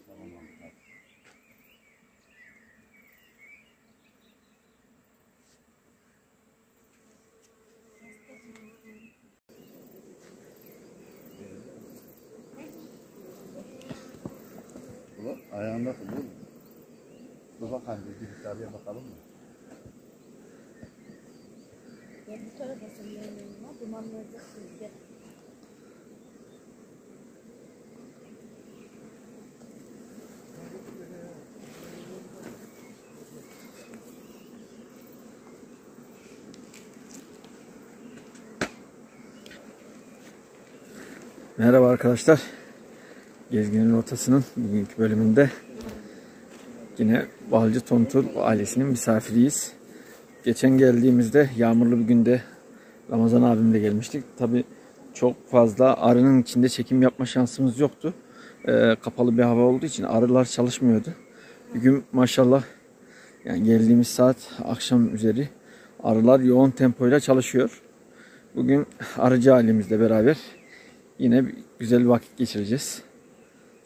Tamam abi. Ulan ayağında kılıyor mu? Dur bakalım bir dışarıya bakalım mı? Ya bu tarafa sanıyorum ama dumanları da sizde. Merhaba arkadaşlar. Gezginin Rotası'nın bugünkü bölümünde yine Balcı Tontul ailesinin misafiriyiz. Geçen geldiğimizde yağmurlu bir günde Ramazan abimle gelmiştik. Tabi çok fazla arının içinde çekim yapma şansımız yoktu. Kapalı bir hava olduğu için arılar çalışmıyordu. Bugün maşallah yani geldiğimiz saat akşam üzeri arılar yoğun tempoyla çalışıyor. Bugün arıcı ailemizle beraber yine güzel bir vakit geçireceğiz.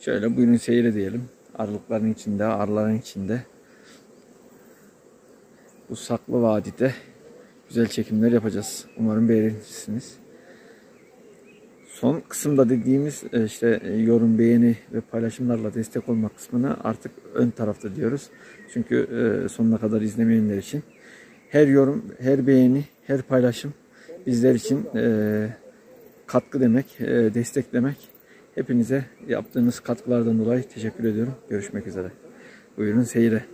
Şöyle buyurun seyredelim. Arılıkların içinde, arıların içinde. Bu saklı vadide güzel çekimler yapacağız. Umarım beğenirsiniz. Son kısımda dediğimiz işte yorum, beğeni ve paylaşımlarla destek olmak kısmını artık ön tarafta diyoruz. Çünkü sonuna kadar izlemeyenler için her yorum, her beğeni, her paylaşım bizler için katkı demek, destek demek. Hepinize yaptığınız katkılardan dolayı teşekkür ediyorum. Görüşmek üzere. Buyurun seyre.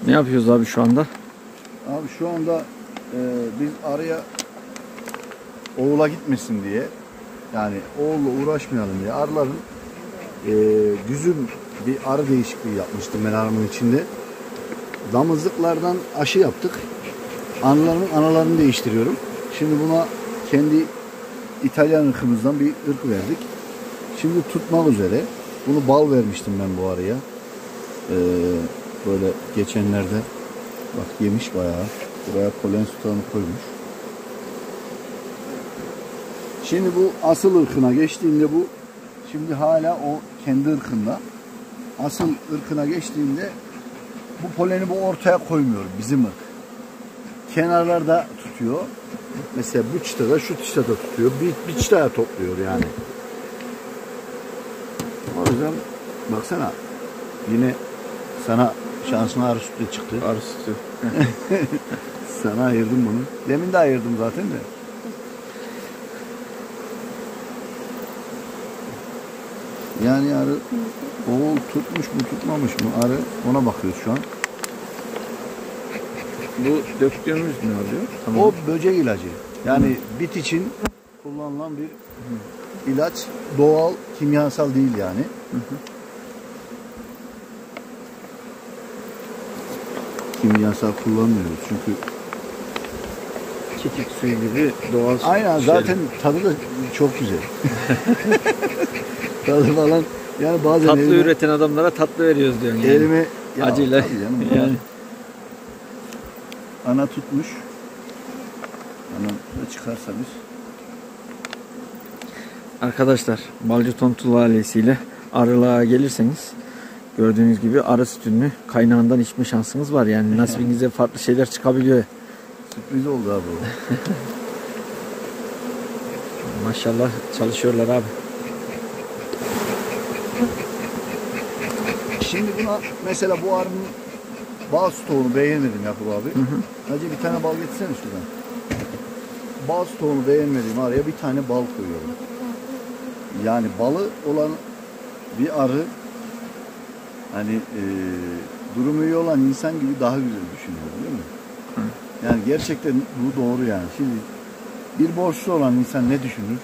Ne yapıyoruz abi şu anda? Abi şu anda biz arıya oğula gitmesin diye, yani oğulla uğraşmayalım diye arıların güzüm bir arı değişikliği yapmıştım ben arımın içinde. Damızlıklardan aşı yaptık. Analarını değiştiriyorum. Şimdi buna kendi İtalyan ırkımızdan bir ırk verdik. Şimdi tutmak üzere. Bunu bal vermiştim ben bu arıya. Böyle geçenlerde bak yemiş bayağı. Buraya polen tutağını koymuş. Şimdi bu asıl ırkına geçtiğinde bu şimdi hala o kendi ırkında. Asıl ırkına geçtiğinde bu poleni bu ortaya koymuyor bizim ırk. Kenarlarda tutuyor. Mesela bu çıtada şu çıtada tutuyor. Bir çıtaya topluyor yani. O yüzden baksana yine sana şansına arı sütü çıktı. Arı sütü. Sana ayırdım bunu. Demin de ayırdım zaten de. Yani arı oğul tutmuş mu tutmamış mı arı ona bakıyoruz şu an. Bu döktüğümüz ne oluyor? Tamam. O böcek ilacı. Yani bit için kullanılan bir ilaç. Doğal, kimyasal değil yani. Kimyasal kullanmıyoruz çünkü Kekik suyu gibi doğal su. aynen zaten tadı da çok güzel. Tadı falan yani bazen tatlı elime, üreten adamlara tatlı veriyoruz diyorsun yani. elime acıyla. Yani. Ana tutmuş. Ana da çıkarsa biz. Arkadaşlar Balcı Tontul ailesiyle arılığa gelirseniz gördüğünüz gibi arı sütünü kaynağından içme şansınız var. Yani nasibinize farklı şeyler çıkabiliyor. Sürpriz oldu abi. Maşallah çalışıyorlar abi. Şimdi buna mesela bu arının bal stoğunu beğenmedim Yakup abi. Hacı bir tane bal getirsene şuradan. bal stoğunu beğenmediğim araya bir tane bal koyuyorum. Yani balı olan bir arı hani durumu iyi olan insan gibi daha güzel düşünüyor, değil mi? Yani gerçekten bu doğru yani. Şimdi bir borçlu olan insan ne düşünür?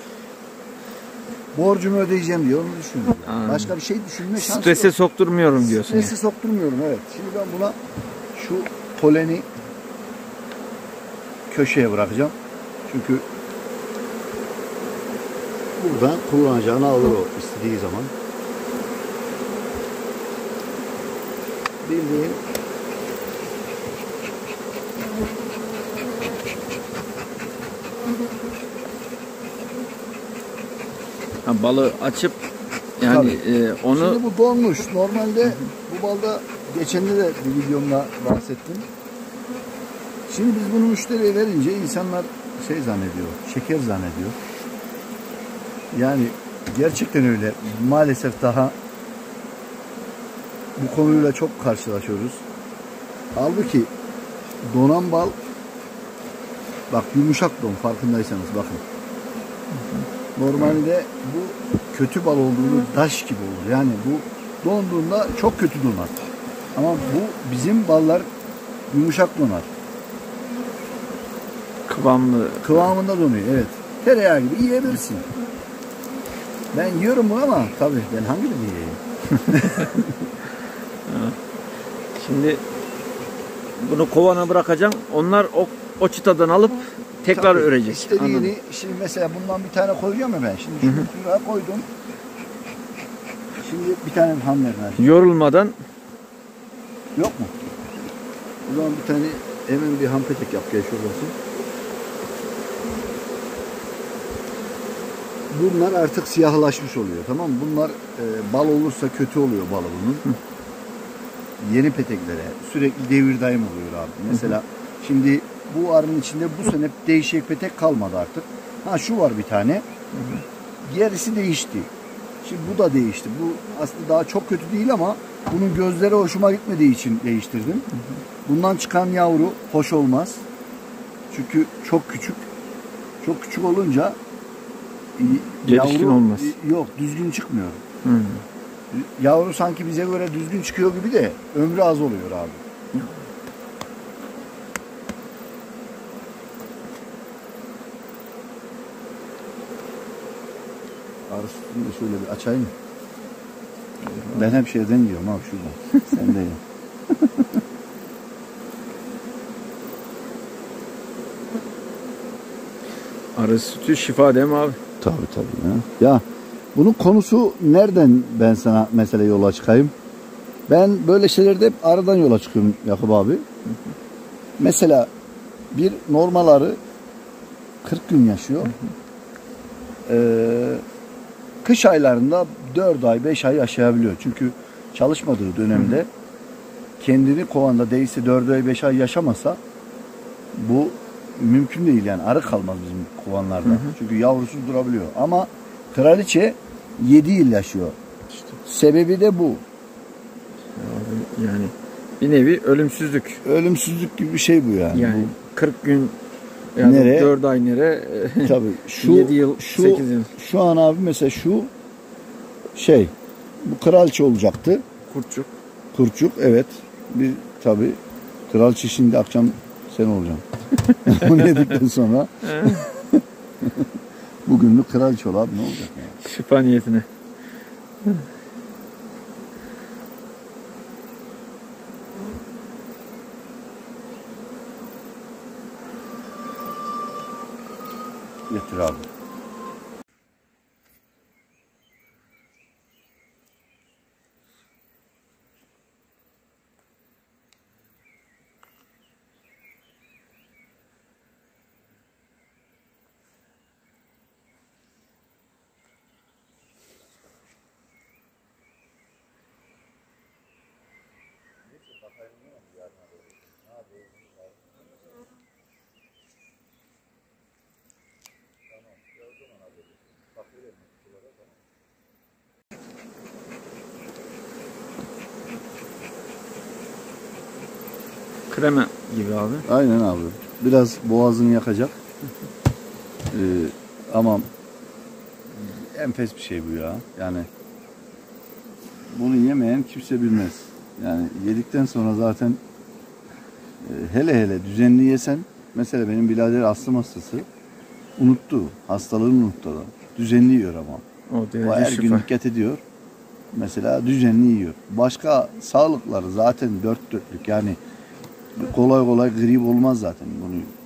Borcumu ödeyeceğim diyor, onu düşünüyor. Aynen. Başka bir şey düşünme şansı Strese yok. sokturmuyorum diyorsun. Stresi sokturmuyorum, evet. Şimdi ben buna şu poleni köşeye bırakacağım. Çünkü buradan kullanacağını alır o istediği zaman. Bildiğin Ha, balı açıp yani onu şimdi bu donmuş. Normalde bu balda geçende de bir videomda bahsettim. Şimdi biz bunu müşteriye verince insanlar şey zannediyor, şeker zannediyor. Yani gerçekten öyle. Maalesef daha bu konuyla çok karşılaşıyoruz. Halbuki donan bal, bak yumuşak don, farkındaysanız bakın. Normalde bu kötü bal olduğunu taş gibi olur. Yani bu donduğunda çok kötü donar. Ama bu bizim ballar yumuşak donar. kıvamlı. Kıvamında donuyor, evet. Tereyağı gibi yiyebilirsin. Ben yiyorum bunu ama tabii ben hangi birini yiyeyim? Şimdi bunu kovana bırakacaksın. Onlar o çıtadan alıp tekrar Tabii, örecek. İstediğini, Anladım. şimdi mesela bundan bir tane koyacağım ya ben. Şimdi şunu şuraya koydum. Şimdi bir tane ham vermez. Yorulmadan Yok mu? O zaman bir tane hemen bir ham petek yap gel şurası. Bunlar artık siyahlaşmış oluyor, tamam mı? Bunlar bal olursa kötü oluyor balı bunun. Yeni peteklere sürekli devir daim oluyor abi. Mesela şimdi bu arının içinde bu sene değişik petek kalmadı artık. Ha şu var bir tane. Gerisi değişti. Şimdi bu da değişti. Bu aslında daha çok kötü değil ama bunun gözleri hoşuma gitmediği için değiştirdim. Bundan çıkan yavru hoş olmaz. Çünkü çok küçük. Çok küçük olunca gelişkin yavru, olmaz. yok, düzgün çıkmıyor. Yavru sanki bize göre düzgün çıkıyor gibi de ömrü az oluyor abi. Arasını da şöyle bir açayım. Ben hep şeyden diyorum abi, şuradan. Sen de ye. Arı sütü şifa değil mi abi? Tabii ya. Ya bunun konusu nereden ben sana mesela yola çıkayım? Ben böyle şeylerde hep arıdan yola çıkıyorum Yakup abi. Mesela bir normal arı 40 gün yaşıyor. Kış aylarında 4 ay 5 ay yaşayabiliyor. Çünkü çalışmadığı dönemde kendini kovanda değilse 4 ay 5 ay yaşamasa bu mümkün değil yani, arı kalmaz bizim kovanlarda. Çünkü yavrusuz durabiliyor. Ama kraliçe 7 yıl yaşıyor. İşte. Sebebi de bu. Yani bir nevi ölümsüzlük. Ölümsüzlük gibi bir şey bu yani. Yani 40 gün yani Nereye? 4 ay nereye? Tabii şu 7 yıl, 8 yıl. Şu an abi mesela şu şey, bu kraliçe olacaktı. Kurtçuk. Kurçuk, evet. Bir tabii kraliçe şimdi akşam sen olacaksın. Onu yedikten sonra bugünlük kraliçe ol abi, ne olacak yani? Şifa niyetine. Getir abi. Krema gibi abi. Aynen abi. Biraz boğazını yakacak. Ama enfes bir şey bu ya. Yani bunu yemeyen kimse bilmez. Yani yedikten sonra zaten hele düzenli yesen, mesela benim birader astım hastası, unuttu. Hastalığını unuttu adam. Düzenli yiyor ama. O her gün dikkat ediyor. Mesela düzenli yiyor. Başka sağlıkları zaten dört dörtlük. Yani kolay grip olmaz zaten.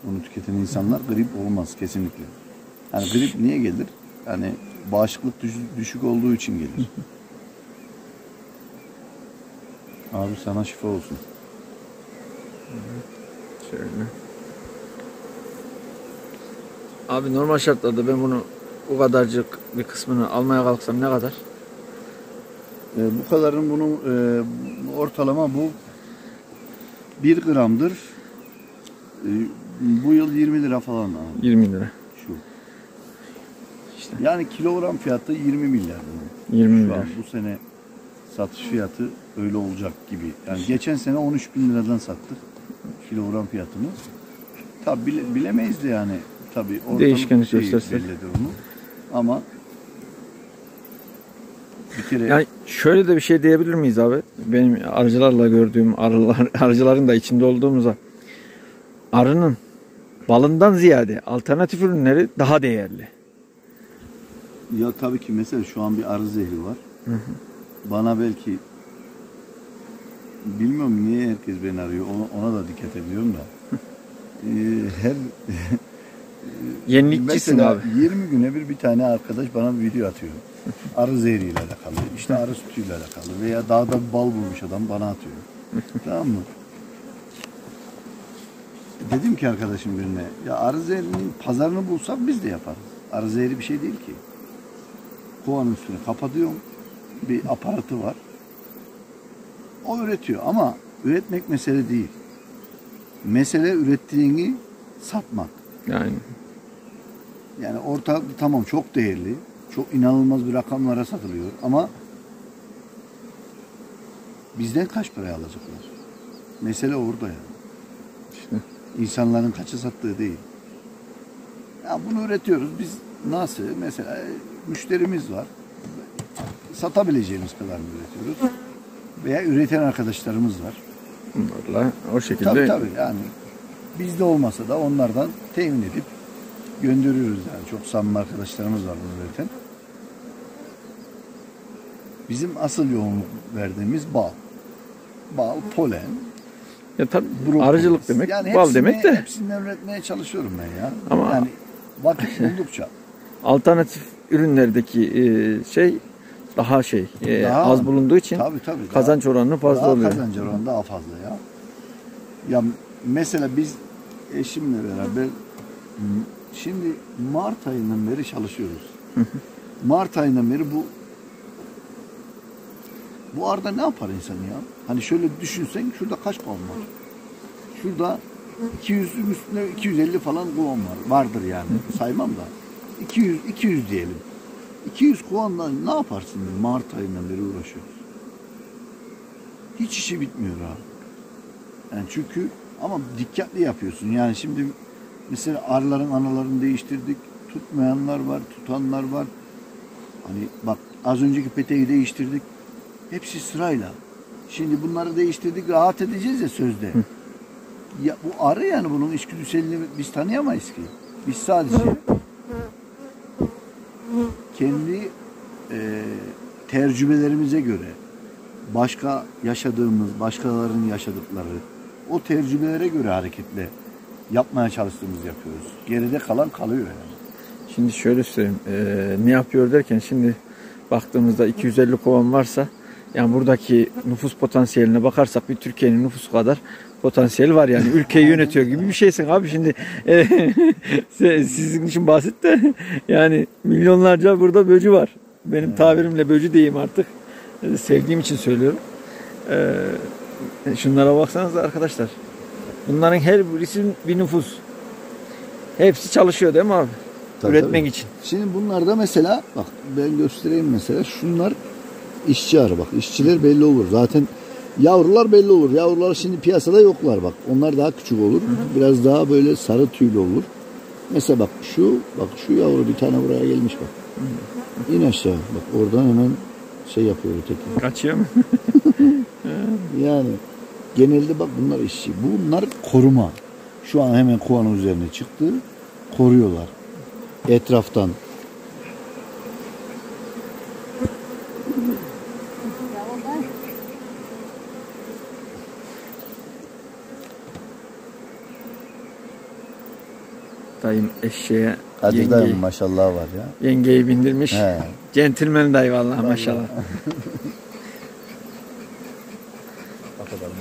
Bunu tüketen insanlar grip olmaz kesinlikle. Yani grip niye gelir? Yani bağışıklık düşük olduğu için gelir. Abi sana şifa olsun. Şöyle. Abi normal şartlarda ben bunu o kadarcık bir kısmını almaya kalksam ne kadar? Bu kadarın bunun ortalama bu 1 gramdır. Bu yıl 20 lira falan abi. 20 lira. Şu. İşte. Yani kilogram fiyatı 20 milyar. 20 Şu milyar. an bu sene satış fiyatı öyle olacak gibi. Yani geçen sene 13 bin liradan sattık kilogram fiyatını. Tabi bilemeyiz de yani. Tabi değişkenlik gösterse. bellidir onu. Ama bir kere Yani şöyle de bir şey diyebilir miyiz abi? Benim arıcılarla gördüğüm arıcıların da içinde olduğumuza, arının balından ziyade alternatif ürünleri daha değerli. ya tabii ki mesela şu an bir arı zehri var. Hı hı. Bana belki bilmiyorum niye herkes beni arıyor. Ona da dikkat ediyorum da. Her Yenilikçisin mesela abi. 20 güne bir tane arkadaş bana bir video atıyor. Arı zehriyle alakalı, işte arı sütüyle alakalı veya dağda bir bal bulmuş adam bana atıyor. Tamam mı? Dedim ki arkadaşım birine, ya arı zehrinin pazarını bulsak biz de yaparız. Arı zehri bir şey değil ki. Kovanın üstüne kapatıyorum. Bir aparatı var. O üretiyor ama üretmek mesele değil. Mesele ürettiğini satmak. Yani orta tamam çok değerli. Çok inanılmaz bir rakamlara satılıyor ama bizden kaç paraya alacaklar? Mesele orada yani. İşte. İnsanların kaça sattığı değil. Ya bunu üretiyoruz. Biz nasıl? Mesela müşterimiz var. Satabileceğimiz kadarını üretiyoruz. Veya üreten arkadaşlarımız var. Bunlarla o şekilde. Tabii yani. Bizde olmasa da onlardan temin edip gönderiyoruz yani. Çok samimi arkadaşlarımız var bunu üreten. Bizim asıl yoğunluk verdiğimiz bal. Bal, polen. Ya tabii brokoli. arıcılık demek, yani bal demek de. Hepsinden üretmeye çalışıyorum ben ya. Ama yani vakit buldukça. Alternatif ürünlerdeki şey daha daha az bulunduğu için tabii, kazanç oranı fazla daha oluyor. Kazanç oranı daha fazla ya. Ya mesela biz eşimle beraber şimdi Mart ayından beri çalışıyoruz. Mart ayından beri bu arada ne yapar insan ya? Hani şöyle düşünsen şurada kaç kovan var? Şurada 200'ün üstünde 250 falan kovan var. Vardır yani. Saymam da. 200 diyelim. 200 kovanla ne yaparsın? Mart ayından beri uğraşıyoruz. Hiç işi bitmiyor abi. Yani çünkü ama dikkatli yapıyorsun. Yani şimdi mesela arıların analarını değiştirdik. Tutmayanlar var, tutanlar var. Hani bak az önceki peteği değiştirdik. Hepsi sırayla. Şimdi bunları değiştirdik, rahat edeceğiz ya sözde. Ya bu arı yani bunun içgüdüselini biz tanıyamayız ki. Biz sadece kendi tecrübelerimize göre başkalarının yaşadıkları o tecrübelere göre hareketle yapmaya çalıştığımızı yapıyoruz. Geride kalan kalıyor yani. Şimdi şöyle söyleyeyim. Ne yapıyor derken şimdi baktığımızda 250 kovan varsa yani buradaki nüfus potansiyeline bakarsak bir Türkiye'nin nüfusu kadar potansiyel var yani. Ülkeyi yönetiyor gibi bir şeysin abi şimdi. Sizin için basit de yani milyonlarca burada böcü var. Benim tabirimle böcü diyeyim artık. Sevdiğim için söylüyorum. Şunlara baksanız arkadaşlar. Bunların her birisi bir nüfus. Hepsi çalışıyor değil mi abi? Tabii, üretmek için. Şimdi bunlarda mesela bak ben göstereyim mesela şunlar işçi arı bak. İşçiler belli olur. Zaten yavrular belli olur. Yavrular şimdi piyasada yoklar bak. Onlar daha küçük olur. Biraz daha böyle sarı tüylü olur. Mesela bak şu yavru bir tane buraya gelmiş bak. İn aşağı bak, oradan hemen şey yapıyor öteki. Kaçıyor mu? Yani genelde bak bunlar işçi. Bunlar koruma. Şu an hemen kovanın üzerine çıktı. Koruyorlar. Etraftan. Dayım eşeğe Kadir dayım maşallah var ya. yengeyi bindirmiş. He. Centilmen dayı vallahi maşallah. Bakalım.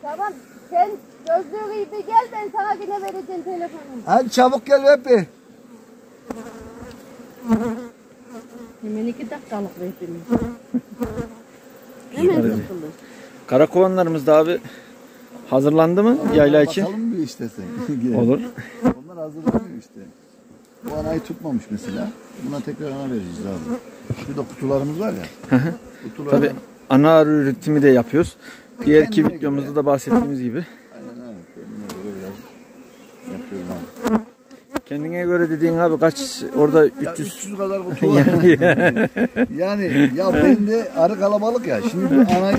Tamam, sen gözlüğü giy bir gel, ben sana yine vereceğim telefonumu. Hadi çabuk gel Vehbi. Hemen 2 dakikalık rehberimiz. Hemen Şöyle. yapılır. Karakovanlarımız da abi hazırlandı mı yayla için? Bakalım bir işte sen. Olur. Onlar hazırlanıyor işte. Bu anayı tutmamış mesela. Buna tekrar ana vereceğiz abi. Şurada kutularımız var ya. Kutulardan... Tabii ana üretimi de yapıyoruz. Diğer iki Kendine videomuzda göre. da bahsettiğimiz gibi. Aynen abi. Kendine göre biraz yapıyorum abi. Kendine göre dediğin abi kaç orada Ya 300 300 kadar kutu var. Yani ya ben de arı kalabalık ya. Şimdi bu anayı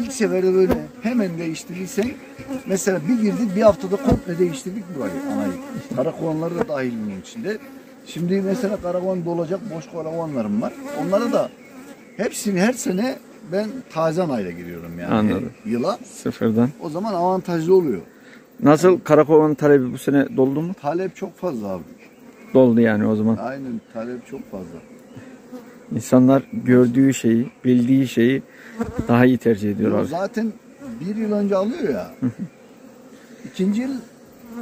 ilk seferde böyle hemen değiştirirsen, mesela bir girdik bir haftada komple değiştirdik burayı, anayı. Karakovanları da dahil bunun içinde. Şimdi mesela karakovan dolacak boş karakovanlarım var. Onlara da hepsini her sene ben taze anayla giriyorum yani. Anladım. Yıla. sıfırdan. O zaman avantajlı oluyor. Nasıl karakovan talebi bu sene doldu mu? Talep çok fazla abi. Doldu yani o zaman. Aynen, talep çok fazla. İnsanlar gördüğü şeyi, bildiği şeyi daha iyi tercih ediyor abi. Zaten bir yıl önce alıyor ya. İkinci yıl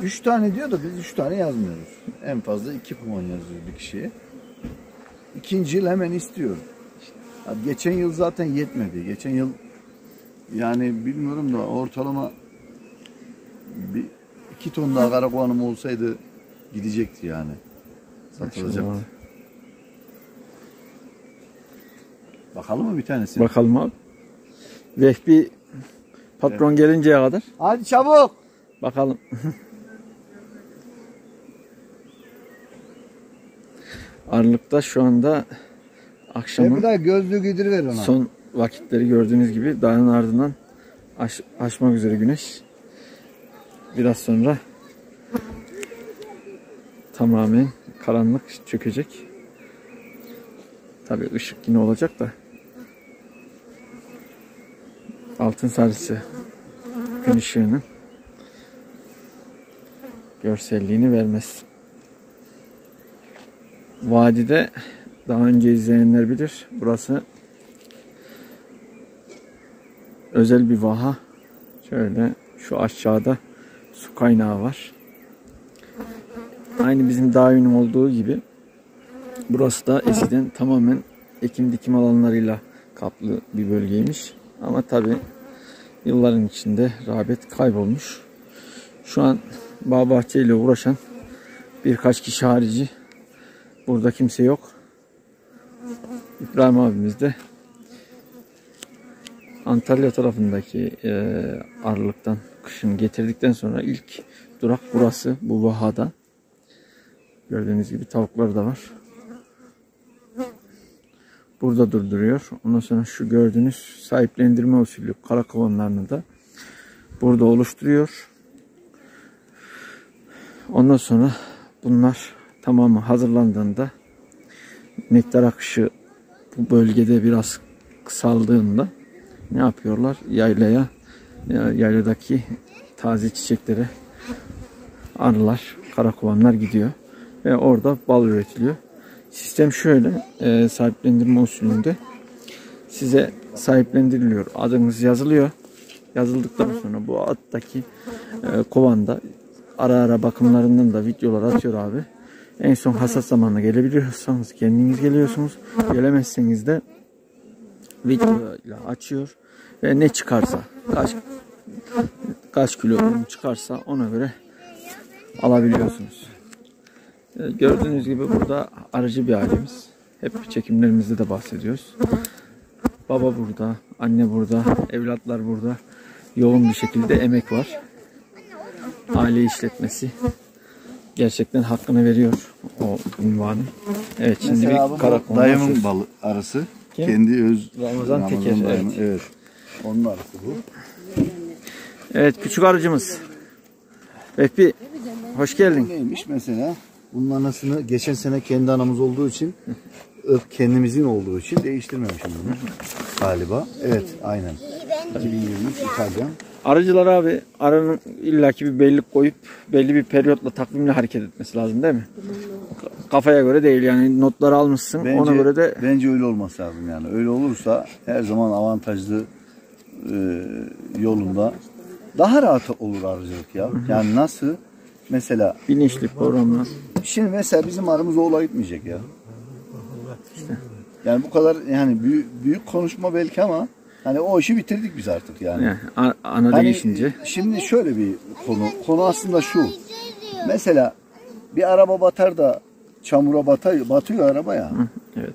3 tane diyor da biz 3 tane yazmıyoruz. En fazla 2 puan yazıyoruz bir kişiye. İkinci yıl hemen istiyor. Abi geçen yıl zaten yetmedi. Geçen yıl yani bilmiyorum da ortalama bir 2 ton daha karakovanım olsaydı gidecekti yani. Satılacaktı. Maşallah. Bakalım mı bir tanesi? Bakalım abi. Vehbi patron gelinceye kadar Hadi çabuk. bakalım. Arılıkta şu anda Bir akşamın daha gözlüğü giydiriver ona. son vakitleri gördüğünüz gibi dağın ardından aşmak üzere güneş. Biraz sonra tamamen karanlık çökecek. Tabii ışık yine olacak da altın sarısı gün ışığının görselliğini vermez. Vadide daha önce izleyenler bilir. Burası özel bir vaha. Şöyle şu aşağıda su kaynağı var. Aynı bizim dağ yönüm olduğu gibi burası da eskiden tamamen ekim dikim alanlarıyla kaplı bir bölgeymiş. Ama tabi yılların içinde rağbet kaybolmuş. Şu an bağ bahçeyle uğraşan birkaç kişi harici burada kimse yok. İbrahim abimiz de Antalya tarafındaki Arılık'tan kışın getirdikten sonra ilk durak burası, bu vahada. Gördüğünüz gibi tavukları da var. Burada durduruyor. Ondan sonra şu gördüğünüz sahiplendirme usulü karakovanlarını da burada oluşturuyor. Ondan sonra bunlar tamamı hazırlandığında nektar akışı bu bölgede biraz kısaldığında ne yapıyorlar? Yayladaki taze çiçeklere arılar, karakovanlar gidiyor ve orada bal üretiliyor. Sistem şöyle, sahiplendirme usulünde size sahiplendiriliyor. Adınız yazılıyor. Yazıldıktan sonra bu attaki kovanda ara bakımlarından da videolar atıyor abi. En son hasat zamanına gelebiliyorsanız kendiniz geliyorsunuz. Gelemezseniz de videoyla açıyor ve ne çıkarsa kaç kilo çıkarsa ona göre alabiliyorsunuz. Gördüğünüz gibi burada arıcı bir ailemiz. Hep çekimlerimizde de bahsediyoruz. Baba burada, anne burada, evlatlar burada. Yoğun bir şekilde emek var. Aile işletmesi gerçekten hakkını veriyor o ünvanın. Evet, şimdi mesela bir karakol. dayımın balı arısı. Kim? Kendi öz Ramazan Teker. dayımın, Evet. evet. Onun arısı bu. Evet, küçük arıcımız. Vehbi, hoş geldin. Neymiş mesela? Bunun anasını geçen sene kendi anamız olduğu için kendimizin olduğu için değiştirmemişim bunu galiba. Evet, aynen. 2023 İtalyan. Arıcılar abi, arının illaki bir belli koyup belli bir periyotla takvimle hareket etmesi lazım değil mi? Kafaya göre değil yani, notları almışsın ona göre de. Bence öyle olması lazım yani. Öyle olursa her zaman avantajlı yolunda daha rahat olur arıcılık ya. Yani nasıl? Mesela Bilinçli programlar. şimdi mesela bizim arımız oğula gitmeyecek ya. Yani bu kadar yani büyük konuşma belki ama hani o işi bitirdik biz artık yani. Yani ana Hani değişince. şimdi şöyle bir konu aslında şu. Mesela bir araba batar da çamura batıyor araba ya. Evet.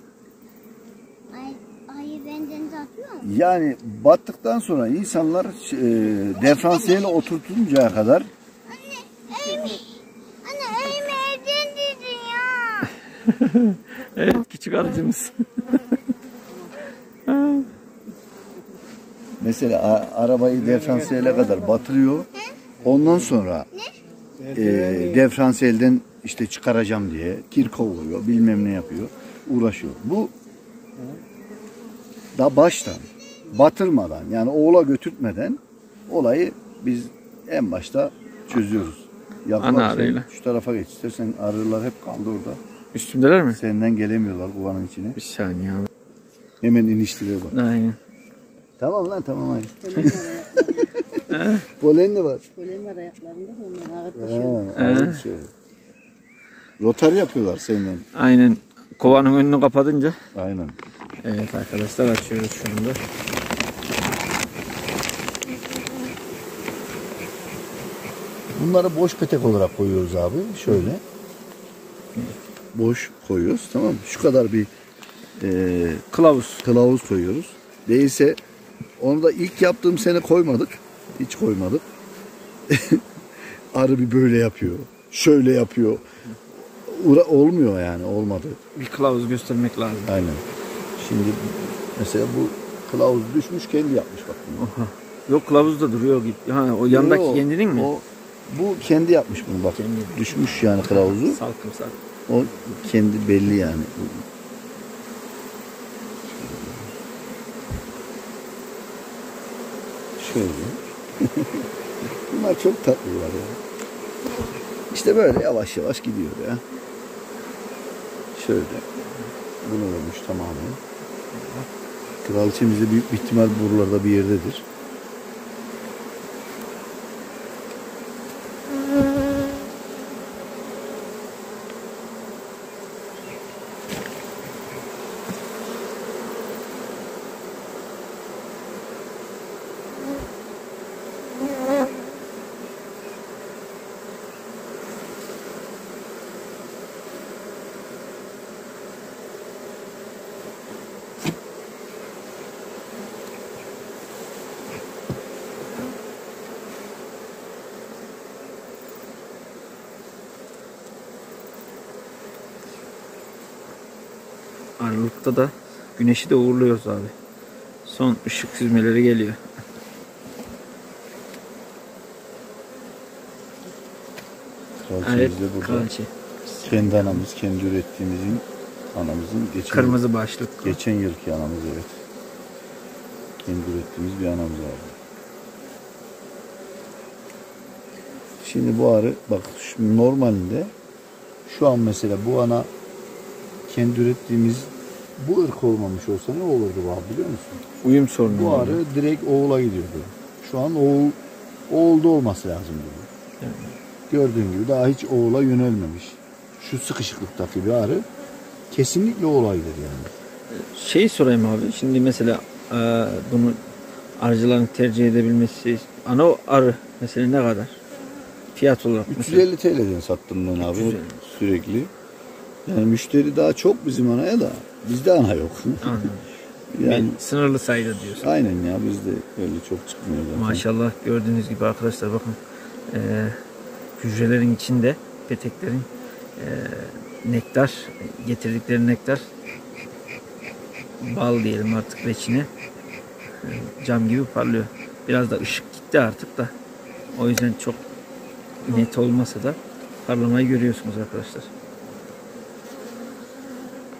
Ayı benden satıyor mu? Yani battıktan sonra insanlar diferansiyeli oturtuncaya kadar Anne evimi evden dedin ya. Evet, küçük arıcımız. mesela arabayı diferansiyele kadar batırıyor. Ondan sonra diferansiyelden işte çıkaracağım diye kirka oluyor, bilmem ne yapıyor, uğraşıyor. Bu da baştan batırmadan yani oğula götürtmeden olayı biz en başta çözüyoruz. Ana arıyla. Şu tarafa geç istersen, arılar hep kaldı orada. Üstündeler mi? Senden gelemiyorlar kovanın içine. Bir saniye abi. Hemen iniştiler bak. Aynen. Tamam lan tamam hadi. Polen de var. Polen var ayaklarında ondan ağır Şey. Rotar yapıyorlar seninle. Aynen. Kovanın önünü kapatınca. Aynen. Evet arkadaşlar, açıyoruz şu anda. Bunları boş petek olarak koyuyoruz abi. Şöyle. Boş koyuyoruz, tamam mı? Şu kadar bir kılavuz koyuyoruz. Değilse onu da ilk yaptığım sene koymadık. Hiç koymadık. Arı bir böyle yapıyor. Şöyle yapıyor. Olmuyor yani, olmadı. Bir kılavuz göstermek lazım. Aynen. Şimdi mesela bu kılavuz düşmüş, kendi yapmış bak bunu. Oha. Yok, kılavuz da duruyor. Ha, o yandaki Yok, kendinin mi? Bu kendi yapmış bunu bak. Kendi. Düşmüş yani kılavuzu. Salkım. O kendi belli yani. Şöyle. Bunlar çok tatlılar ya. İşte böyle yavaş yavaş gidiyor ya. Şöyle. Bunu olmuş tamamen. Kraliçemiz de büyük bir ihtimal buralarda bir yerdedir. Aralık'ta da güneşi de uğurluyoruz abi. Son ışık süzmeleri geliyor. Kalçamız Evet, da burada. kalçe. Kendi anamız, kendi ürettiğimizin anamızın Kırmızı başlık. geçen yılki anamız, evet. Kendi ürettiğimiz bir anamız abi. Şimdi bu arı bak normalde şu an mesela bu ana kendi ürettiğimiz bu ırk olmamış olsa ne olurdu bu abi biliyor musun? Uyum sorunu Bu var. arı direkt oğula gidiyordu. Şu an oğulda olması lazım diyor. Evet. Gördüğün gibi daha hiç oğula yönelmemiş. Şu sıkışıklıktaki bir arı kesinlikle oğula gider yani. Şeyi sorayım abi. Şimdi mesela bunu arıcıların tercih edebilmesi, ana arı mesela ne kadar? Fiyat olarak mesela. 350 TL'den sattım ben abi 350. sürekli. Yani müşteri daha çok bizim anaya da bizde ana yok. Anladım. Yani Sınırlı sayıda diyorsun. aynen ya bizde öyle çok çıkmıyor zaten. Maşallah gördüğünüz gibi arkadaşlar bakın hücrelerin içinde peteklerin nektar getirdikleri nektar bal diyelim artık reçine cam gibi parlıyor. Biraz da ışık gitti artık da o yüzden çok net olmasa da parlamayı görüyorsunuz arkadaşlar.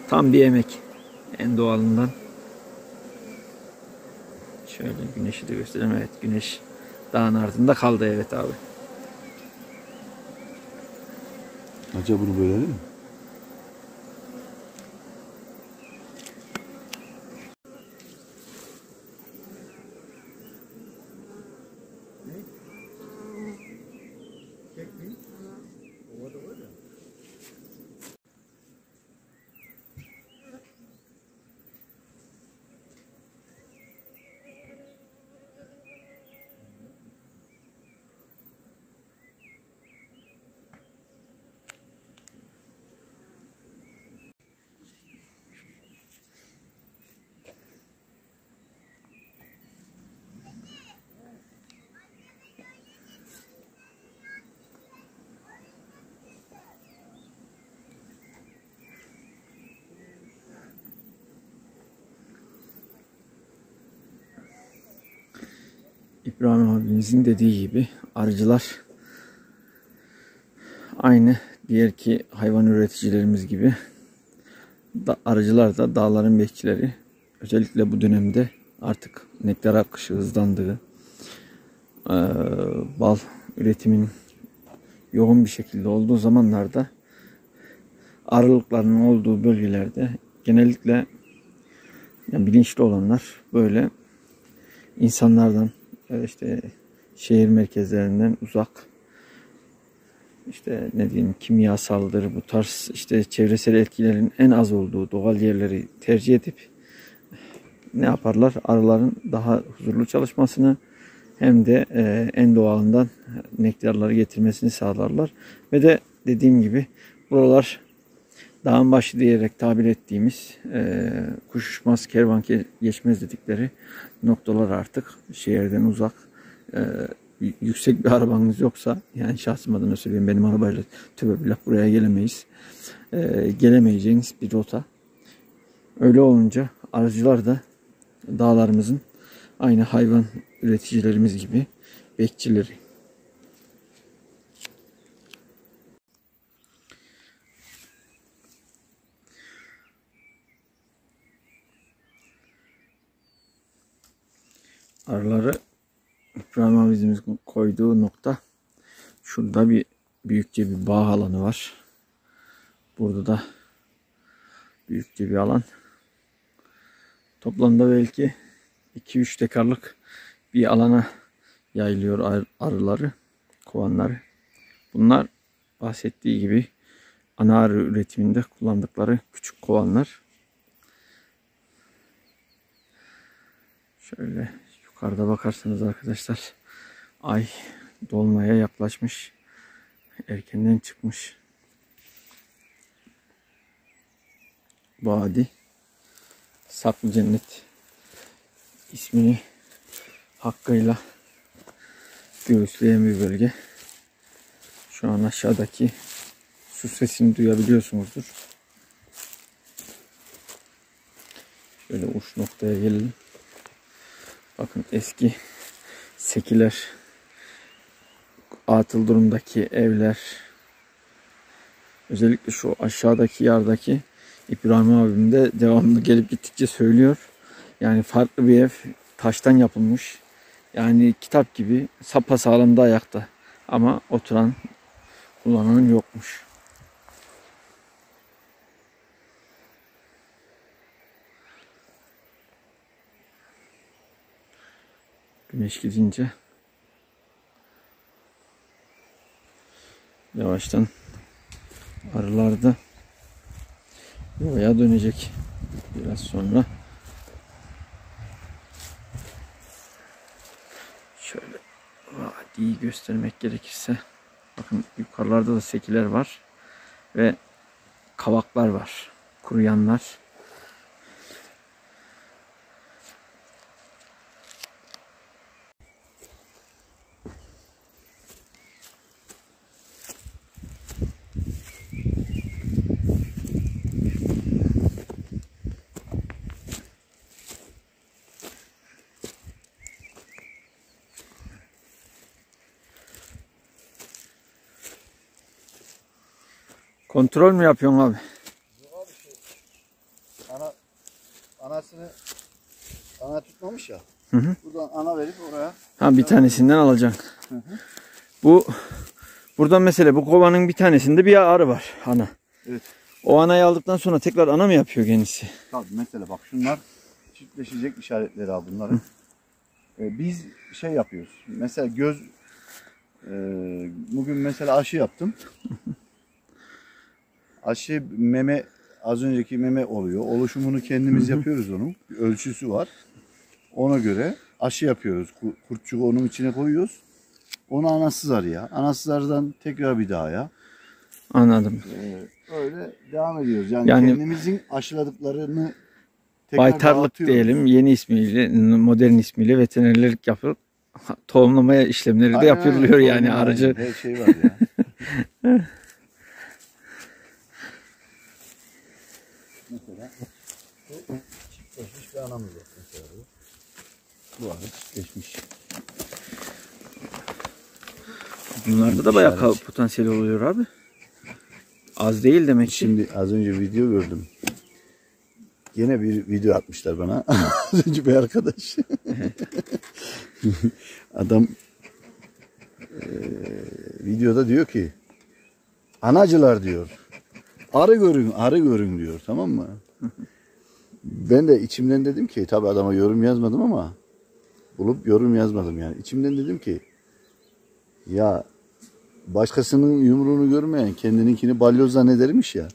Tam bir emek en doğalından. Şöyle güneşi de göstereyim. Evet, güneş dağın ardında kaldı, evet abi. Acaba bunu bölelim mi? İbrahim abimizin dediği gibi arıcılar aynı diğer ki hayvan üreticilerimiz gibi arıcılar da dağların bekçileri. Özellikle bu dönemde artık nektar akışı hızlandığı, bal üretiminin yoğun bir şekilde olduğu zamanlarda arılıkların olduğu bölgelerde genellikle yani bilinçli olanlar böyle insanlardan işte şehir merkezlerinden uzak, işte ne diyeyim, kimyasaldır, bu tarz işte çevresel etkilerin en az olduğu doğal yerleri tercih edip ne yaparlar? Arıların daha huzurlu çalışmasını hem de en doğalından nektarları getirmesini sağlarlar. Ve de dediğim gibi buralar dağın başı diyerek tabir ettiğimiz kuş uçmaz kervan geçmez dedikleri noktalar artık şehirden uzak. Yüksek bir arabanız yoksa, yani şahsım adına söyleyeyim, benim arabayla tübebillah buraya gelemeyiz. Gelemeyeceğiniz bir rota. Öyle olunca arıcılar da dağlarımızın aynı hayvan üreticilerimiz gibi bekçileri. Arıları İbrahim abimizin koyduğu nokta, şurada bir büyükçe bir bağ alanı var. Burada da büyükçe bir alan. Toplamda belki 2-3 dekarlık bir alana yayılıyor arıları, kovanları. Bunlar bahsettiği gibi ana arı üretiminde kullandıkları küçük kovanlar. Şöyle yukarıda bakarsanız arkadaşlar, ay dolmaya yaklaşmış. Erkenden çıkmış. Vadi Saklı Cennet ismini hakkıyla göğüsleyen bir bölge. Şu an aşağıdaki su sesini duyabiliyorsunuzdur. noktaya gelelim. Bakın eski sekiler, atıl durumdaki evler, özellikle şu aşağıdaki yerdeki İbrahim abim de devamlı gelip gittikçe söylüyor. Yani farklı bir ev, taştan yapılmış. Yani kitap gibi sapasağlam da ayakta. Ama oturan, kullanan yokmuş. Güneş gidince yavaştan arılar da yuvaya dönecek biraz sonra. Şöyle vadiyi göstermek gerekirse, bakın yukarılarda da sekiler var ve kavaklar var, kuruyanlar. Kontrol mü yapıyorsun abi? Yok abi anasını ana tutmamış ya. Hı. Buradan ana verip oraya. Ha, bir tanesinden alacaksın. Buradan mesela bu kovanın bir tanesinde bir arı var, ana. Evet. O anayı aldıktan sonra tekrar ana mı yapıyor kendisi? Tabii mesela bak şunlar çiftleşecek işaretleri abi bunların. Biz şey yapıyoruz. Mesela bugün mesela aşı yaptım. Aşı meme, az önceki meme oluyor. Oluşumunu kendimiz yapıyoruz onun. Bir ölçüsü var. Ona göre aşı yapıyoruz. Kurtçuğu onun içine koyuyoruz. Onu anasız arıya. Anasız arıdan tekrar bir daha ya. Anladım. Öyle devam ediyoruz. Yani kendimizin aşıladıklarını tekrar Baytarlık dağıtıyoruz. diyelim, yeni ismiyle, modern ismiyle veterinerlik yapıp tohumlamaya işlemleri de Aynen, yapılıyor yani aynen. arıcı. Her şey var ya. Mesela bu çiftleşmiş bir anamız var mesela bu. Bu arı çiftleşmiş. Bunlarda da bayağı potansiyel oluyor abi. Az değil demek ki. Şimdi az önce video gördüm. Yine bir video atmışlar bana. Az önce bir arkadaş. Adam videoda diyor ki anacılar diyor. Arı görün, arı görün diyor. Tamam mı? Ben de içimden dedim ki, tabi adama yorum yazmadım ama bulup yorum yazmadım yani. İçimden dedim ki ya başkasının yumruğunu görmeyen kendininkini balyoz zannedermiş ya.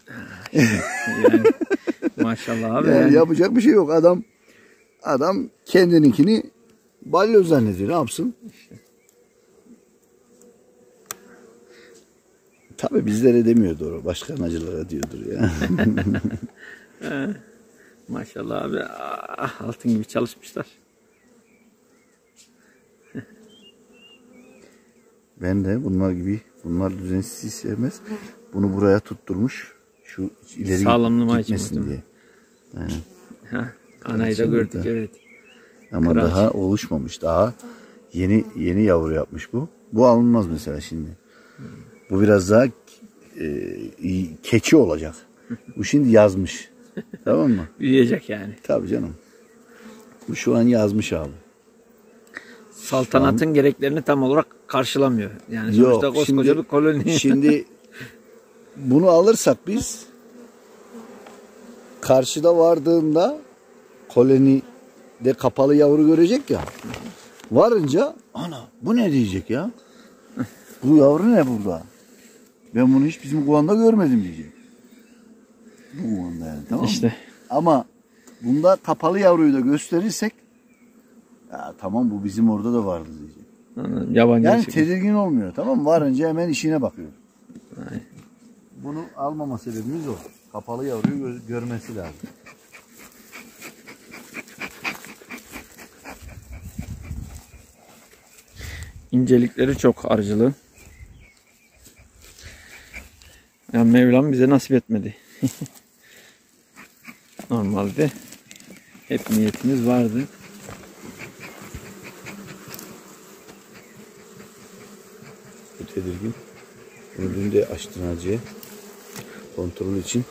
Yani, maşallah abi. Yani yapacak bir şey yok. Adam kendininkini balyoz zannediyor. Ne yapsın? Tabii bizlere demiyordur o. Başka anacılara diyordur ya. Maşallah abi. Altın gibi çalışmışlar. Ben de bunlar düzensiz sevmez. Bunu buraya tutturmuş. Şu ileri Sağlamlama gitmesin için diye. Aynen. Ha, anayı da gördük evet. Ama Kıraç. daha oluşmamış. Daha yeni yavru yapmış bu. Bu alınmaz mesela şimdi. Bu biraz daha keçi olacak. Bu şimdi yazmış. Tamam mı? Büyüyecek yani. Tabii canım. Bu şu an yazmış abi. Saltanatın gereklerini tam olarak karşılamıyor. Yani Yok, sonuçta koskoca bir koloni. Şimdi bunu alırsak biz karşıda vardığında kolonide kapalı yavru görecek ya. Varınca ana bu ne diyecek ya? Bu yavru ne burada? Ben bunu hiç bizim kuvanda görmedim diyecek. Bu kuvanda yani, tamam mı? İşte. Ama bunda kapalı yavruyu da gösterirsek ya tamam bu bizim orada da vardı diyecek. Anladım. Yabancı Yani çıkıyor. tedirgin olmuyor, tamam mı? Varınca hemen işine bakıyor. Aynen. Bunu almama sebebimiz o. Kapalı yavruyu görmesi lazım. İncelikleri çok arıcılığı. Yani Mevlam bize nasip etmedi. Normalde Hep niyetimiz vardı. Bu tedirgin. Bunu dün de açtın Hacı'ya. Kontrol için.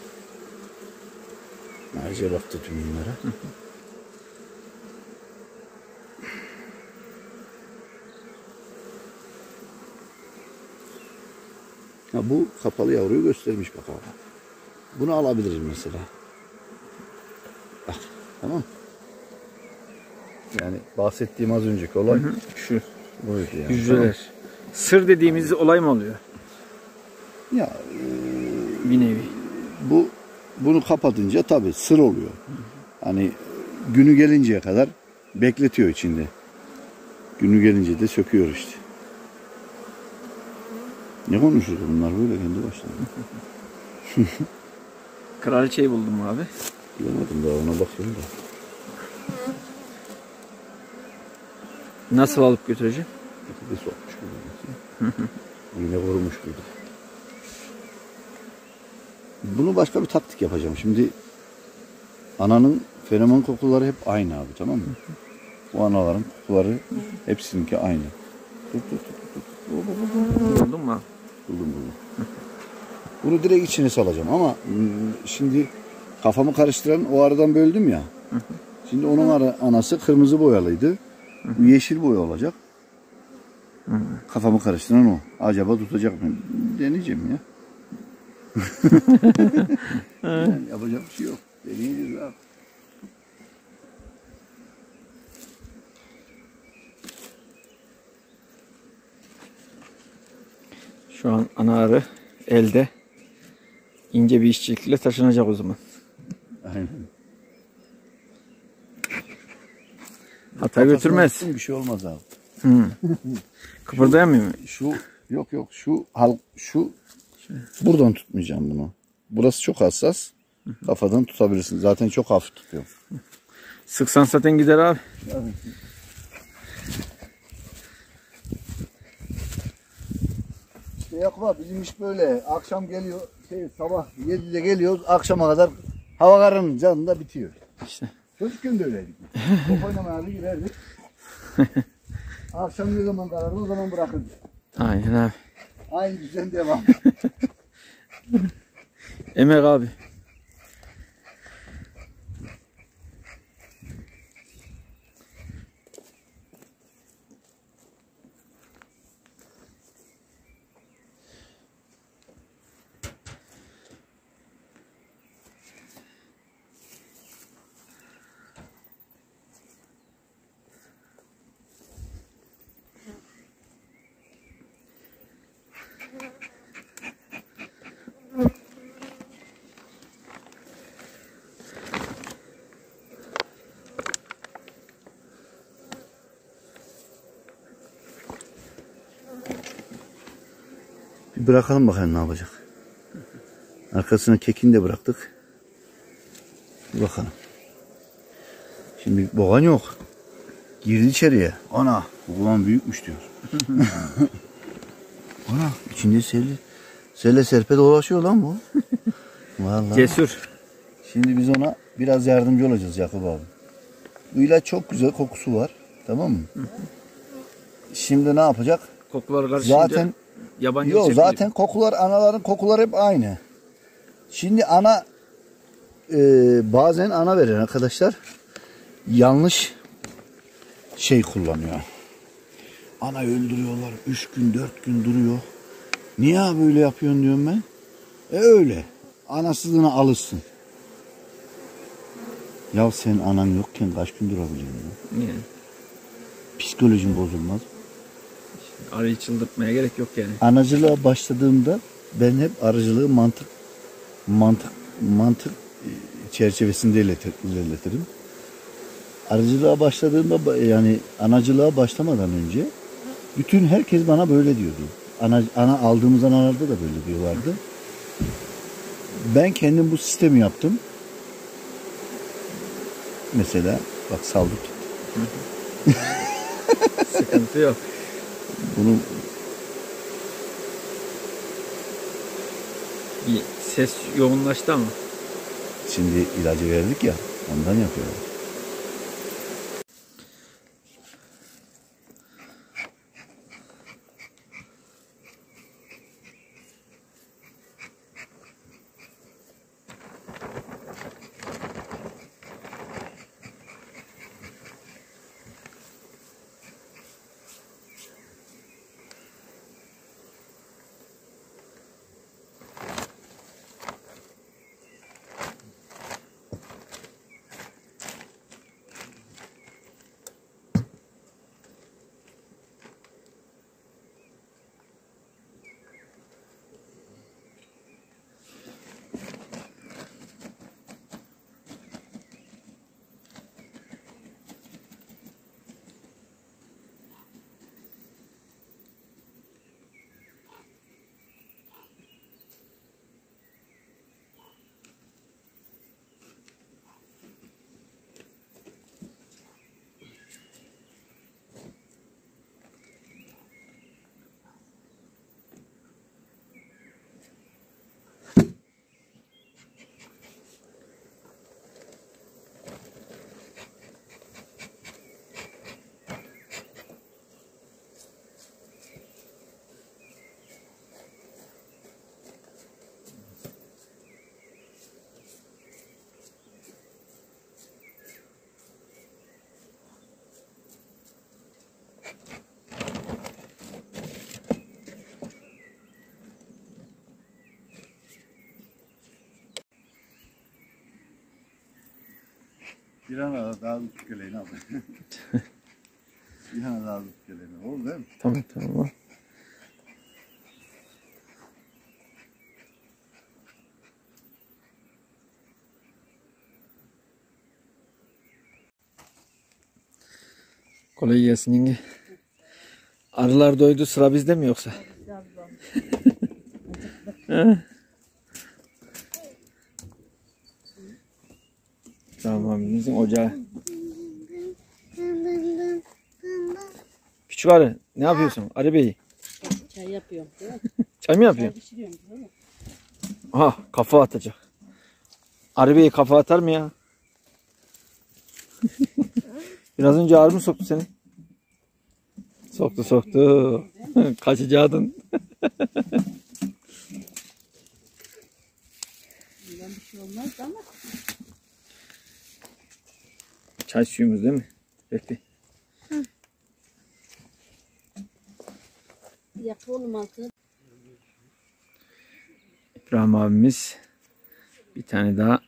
Hacı'ya baktı tüm bunlara. Ha, bu kapalı yavruyu göstermiş bak abi. Bunu alabiliriz mesela. Bak, tamam. Yani bahsettiğim az önceki olay Şu buydu yani. hücreler. Sır dediğimiz olay mı oluyor? Ya Bir nevi. bunu kapatınca tabii sır oluyor. Hani günü gelinceye kadar bekletiyor içinde. Günü gelince de söküyor işte. Ne konuşuyordu bunlar böyle kendi başlarına? Kraliçeyi buldum abi. Bilemedim daha, ona bakıyorum da. Nasıl alıp götüreceğim? Bir sokmuş burada. Yine vurmuş burada. Bunu başka bir taktik yapacağım. Şimdi ananın feromon kokuları hep aynı abi, tamam mı? Bu anaların kokuları hepsininki aynı. Dur. Buldun mu? Buldum. Bunu direkt içine salacağım ama şimdi kafamı karıştıran o aradan böldüm ya. Şimdi onun anası kırmızı boyalıydı. Bu yeşil boya olacak. Kafamı karıştıran o. Acaba tutacak mı? Deneyeceğim ya. Yani yapacak bir şey yok. Deneyeceğiz abi. Şu an ana arı elde. İnce bir işçilikle taşınacak o zaman. Aynen. Hata götürmez. Bir şey olmaz abi. Kıpırdayamıyor mu? Yok şu buradan tutmayacağım bunu. Burası çok hassas. Kafadan tutabilirsin. Zaten çok hafif tutuyor. Sıksan zaten gider abi. İşte Yakup bizim iş böyle. Akşam geliyor, sabah 7'de geliyoruz, akşama kadar hava kararınca bitiyor. İşte. Çocukken de öyleydik. Top oynamaya bir girerdik. Akşam ne zaman karardı o zaman bırakırdık. Aynen abi. Aynı düzen devam. Emek abi. Bir bırakalım bakalım ne yapacak. Arkasına kekini de bıraktık. Bir bakalım. Şimdi boğan yok. Girdi içeriye. Ana, bu kulağın büyükmüş diyor. Ana, içinde selle serpe dolaşıyor lan bu. Vallahi. Cesur. Şimdi biz ona biraz yardımcı olacağız Yakup abi. Bu ilaç çok güzel kokusu var. Tamam mı? Şimdi ne yapacak? Kokular karışınca Zaten yabancı yok, zaten kokular, anaların kokuları hep aynı. Şimdi ana bazen ana veren arkadaşlar yanlış şey kullanıyor. Ana öldürüyorlar. 3 gün 4 gün duruyor. Niye abi böyle yapıyorsun diyorum ben. Öyle. Anasızlığına alışsın. Ya sen anan yokken kaç gün durabiliyorsun ya? Niye? Psikolojin bozulmaz. Arıyı çıldırtmaya gerek yok yani. Anacılığa başladığımda ben hep arıcılığı mantık çerçevesinde ilerletirim. Arıcılığa başladığımda, yani anacılığa başlamadan önce bütün herkes bana böyle diyordu. Ana aldığımız analarda da böyle diyorlardı. Ben kendim bu sistemi yaptım. Mesela bak saldık. Sıkıntı yok. Bunu Bir ses yoğunlaştı ama. şimdi ilacı verdik ya, ondan yapıyorlar. Bir an daha tut geleğini abi. Bir an daha tut geleğini. Oldu değil mi? Tamam. Kolay gelsin yenge. Arılar doydu, sıra bizde mi yoksa? Tamam abimizin ocağı. Küçük arı ne yapıyorsun? Arı Bey. Çay yapıyorum. Değil mi? Çay mı yapıyorsun? Çay pişiriyorum. Değil mi? Aha kafa atacak. Arı Bey kafa atar mı ya? Biraz önce ağır mı soktu seni? Soktu. Kaçacaktın. Bundan bir şey olmaz ama. Çay suyumuz değil mi? Bekle. Yak oğlum altına. İbrahim abimiz bir tane daha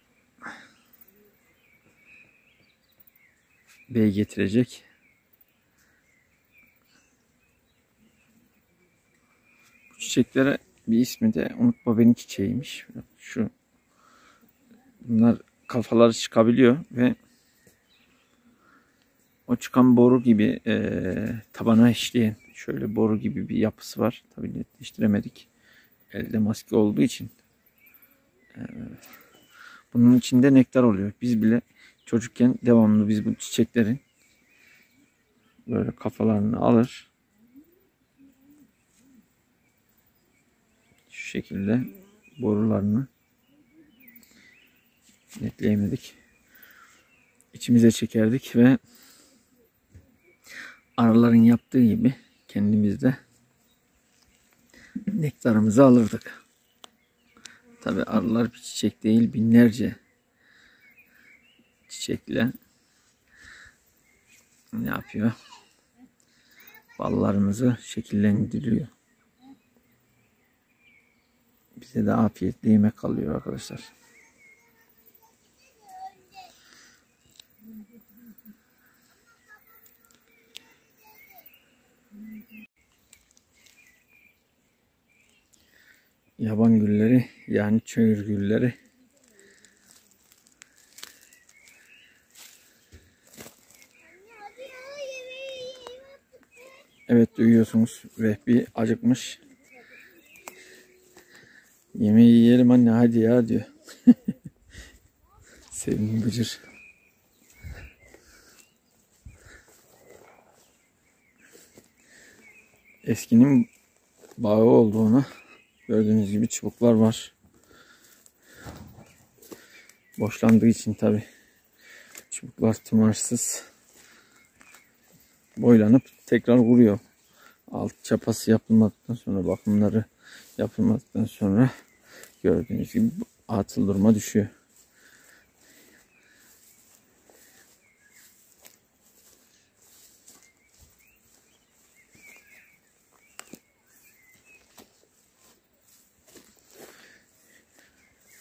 bey getirecek. Bu çiçeklere bir ismi de unutma beni çiçeğiymiş. Bunlar kafaları çıkabiliyor ve o çıkan boru gibi tabana işleyen şöyle boru gibi bir yapısı var. Tabii netleştiremedik. Elde maske olduğu için. Bunun içinde nektar oluyor. Biz bile çocukken devamlı biz bu çiçeklerin böyle kafalarını alır. Şu şekilde borularını netleyemedik. İçimize çekerdik ve arıların yaptığı gibi kendimiz de nektarımızı alırdık. Tabi arılar bir çiçek değil, binlerce çiçekle ne yapıyor? Ballarımızı şekillendiriyor. Bize de afiyetli yemek kalıyor arkadaşlar. Yaban gülleri yani çöğür gülleri. Evet duyuyorsunuz Vehbi acıkmış. Yemeği yiyelim anne hadi ya diyor. Sevimli bıcır. Eskinin bağı olduğunu gördüğünüz gibi çubuklar var. Boşlandığı için tabi çubuklar tımarsız boylanıp tekrar vuruyor. Alt çapası yapılmadıktan sonra, bakımları yapılmadıktan sonra gördüğünüz gibi atıl duruma düşüyor.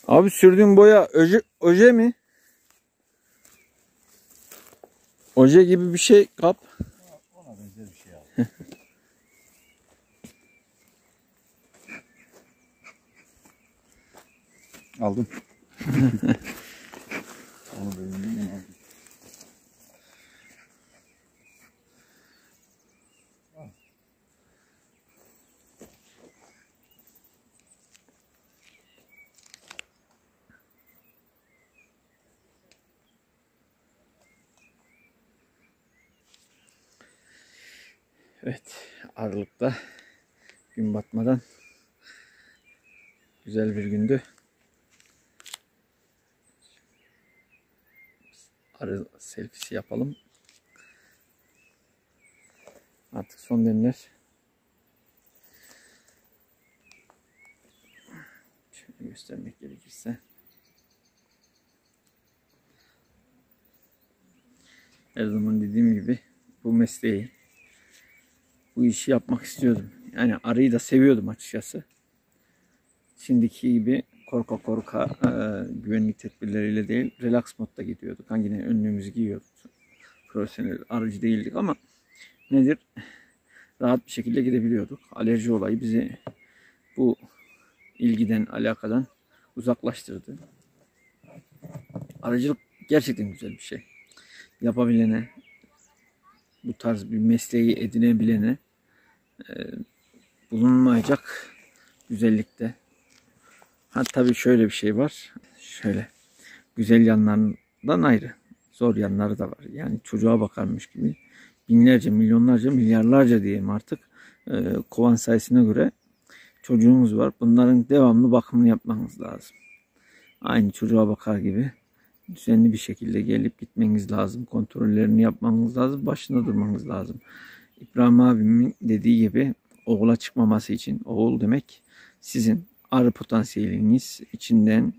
Abi sürdüğün boya oje mi? Oje gibi bir şey kap. Ona benzer bir şey abi. Aldım. Onu beğendim, onu aldım. Evet, Aralık'ta gün batmadan güzel bir gündü. Arı selfisi yapalım. Artık son demler. Şöyle göstermek gerekirse. Her zaman dediğim gibi bu mesleği, bu işi yapmak istiyordum. Yani arıyı da seviyordum açıkçası. Şimdiki gibi korka korka güvenlik tedbirleriyle değil, relax modda gidiyorduk. Yine önlüğümüzü giyiyorduk. Profesyonel aracı değildik ama nedir? Rahat bir şekilde gidebiliyorduk. Alerji olayı bizi bu ilgiden, alakadan uzaklaştırdı. Aracılık gerçekten güzel bir şey. Yapabilene, bu tarz bir mesleği edinebilene bulunmayacak güzellikte. Ha tabii şöyle bir şey var. Şöyle güzel yanlarından ayrı zor yanları da var. Yani çocuğa bakarmış gibi binlerce, milyonlarca, milyarlarca diyeyim artık kovan sayısına göre çocuğumuz var. Bunların devamlı bakımını yapmanız lazım. Aynı çocuğa bakar gibi düzenli bir şekilde gelip gitmeniz lazım. Kontrollerini yapmanız lazım. Başında durmanız lazım. İbrahim abimin dediği gibi oğula çıkmaması için, oğul demek sizin arı potansiyeliniz içinden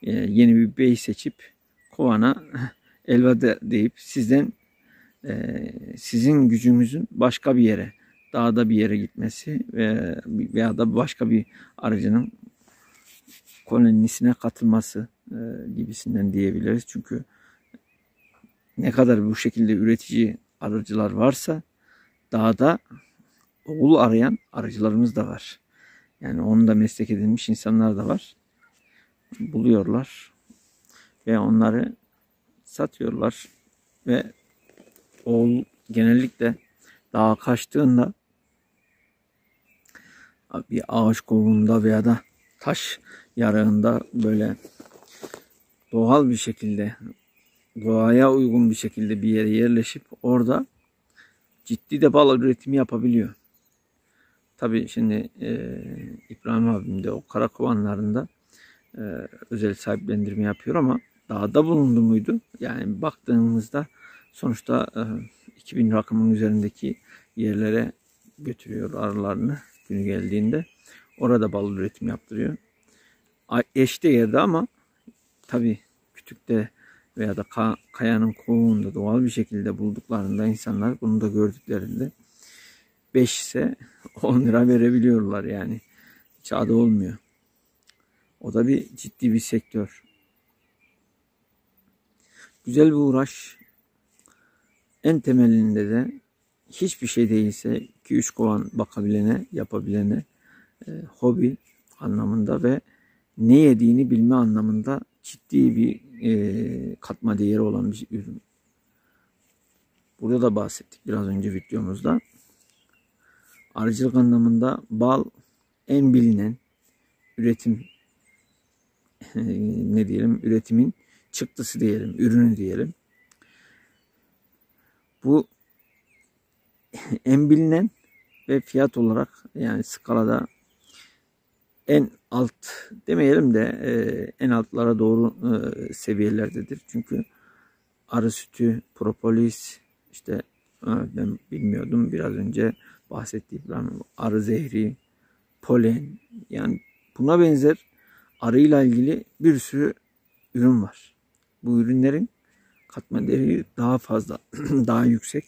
yeni bir bey seçip kovana elveda deyip sizden sizin gücünüzün başka bir yere, dağda bir yere gitmesi veya da başka bir arıcının kolonisine katılması gibisinden diyebiliriz. Çünkü ne kadar bu şekilde üretici arıcılar varsa dağda oğul arayan arıcılarımız da var. Yani onu da meslek edinmiş insanlar da var. Buluyorlar ve onları satıyorlar ve oğul genellikle dağa kaçtığında bir ağaç kovuğunda veya da taş yarığında böyle doğal bir şekilde, doğaya uygun bir şekilde bir yere yerleşip orada ciddi de bal üretimi yapabiliyor. Tabii şimdi İbrahim abim de o karakovanlarında özel sahiplendirme yapıyor ama dağda bulundu muydu? Yani baktığımızda sonuçta 2000 rakımın üzerindeki yerlere götürüyor arılarını günü geldiğinde. Orada bal üretimi yaptırıyor. Eşte yerde ama tabii kütükte veya da kayanın kovuğunda doğal bir şekilde bulduklarında insanlar bunu da gördüklerinde 5 ise 10 lira verebiliyorlar yani. Hiç adı olmuyor. O da bir ciddi bir sektör. Güzel bir uğraş. En temelinde de hiçbir şey değilse 2-3 kovan bakabilene, yapabilene hobi anlamında ve ne yediğini bilme anlamında ciddi bir katma değeri olan bir ürün. Burada da bahsettik biraz önce videomuzda. Arıcılık anlamında bal en bilinen üretim ne diyelim, üretimin çıktısı diyelim, ürünü diyelim. Bu en bilinen ve fiyat olarak yani skalada en alt demeyelim de en altlara doğru seviyelerdedir. Çünkü arı sütü, propolis, işte ben bilmiyordum biraz önce bahsettiğim arı zehri, polen, yani buna benzer arıyla ilgili bir sürü ürün var. Bu ürünlerin katma değeri daha fazla, daha yüksek.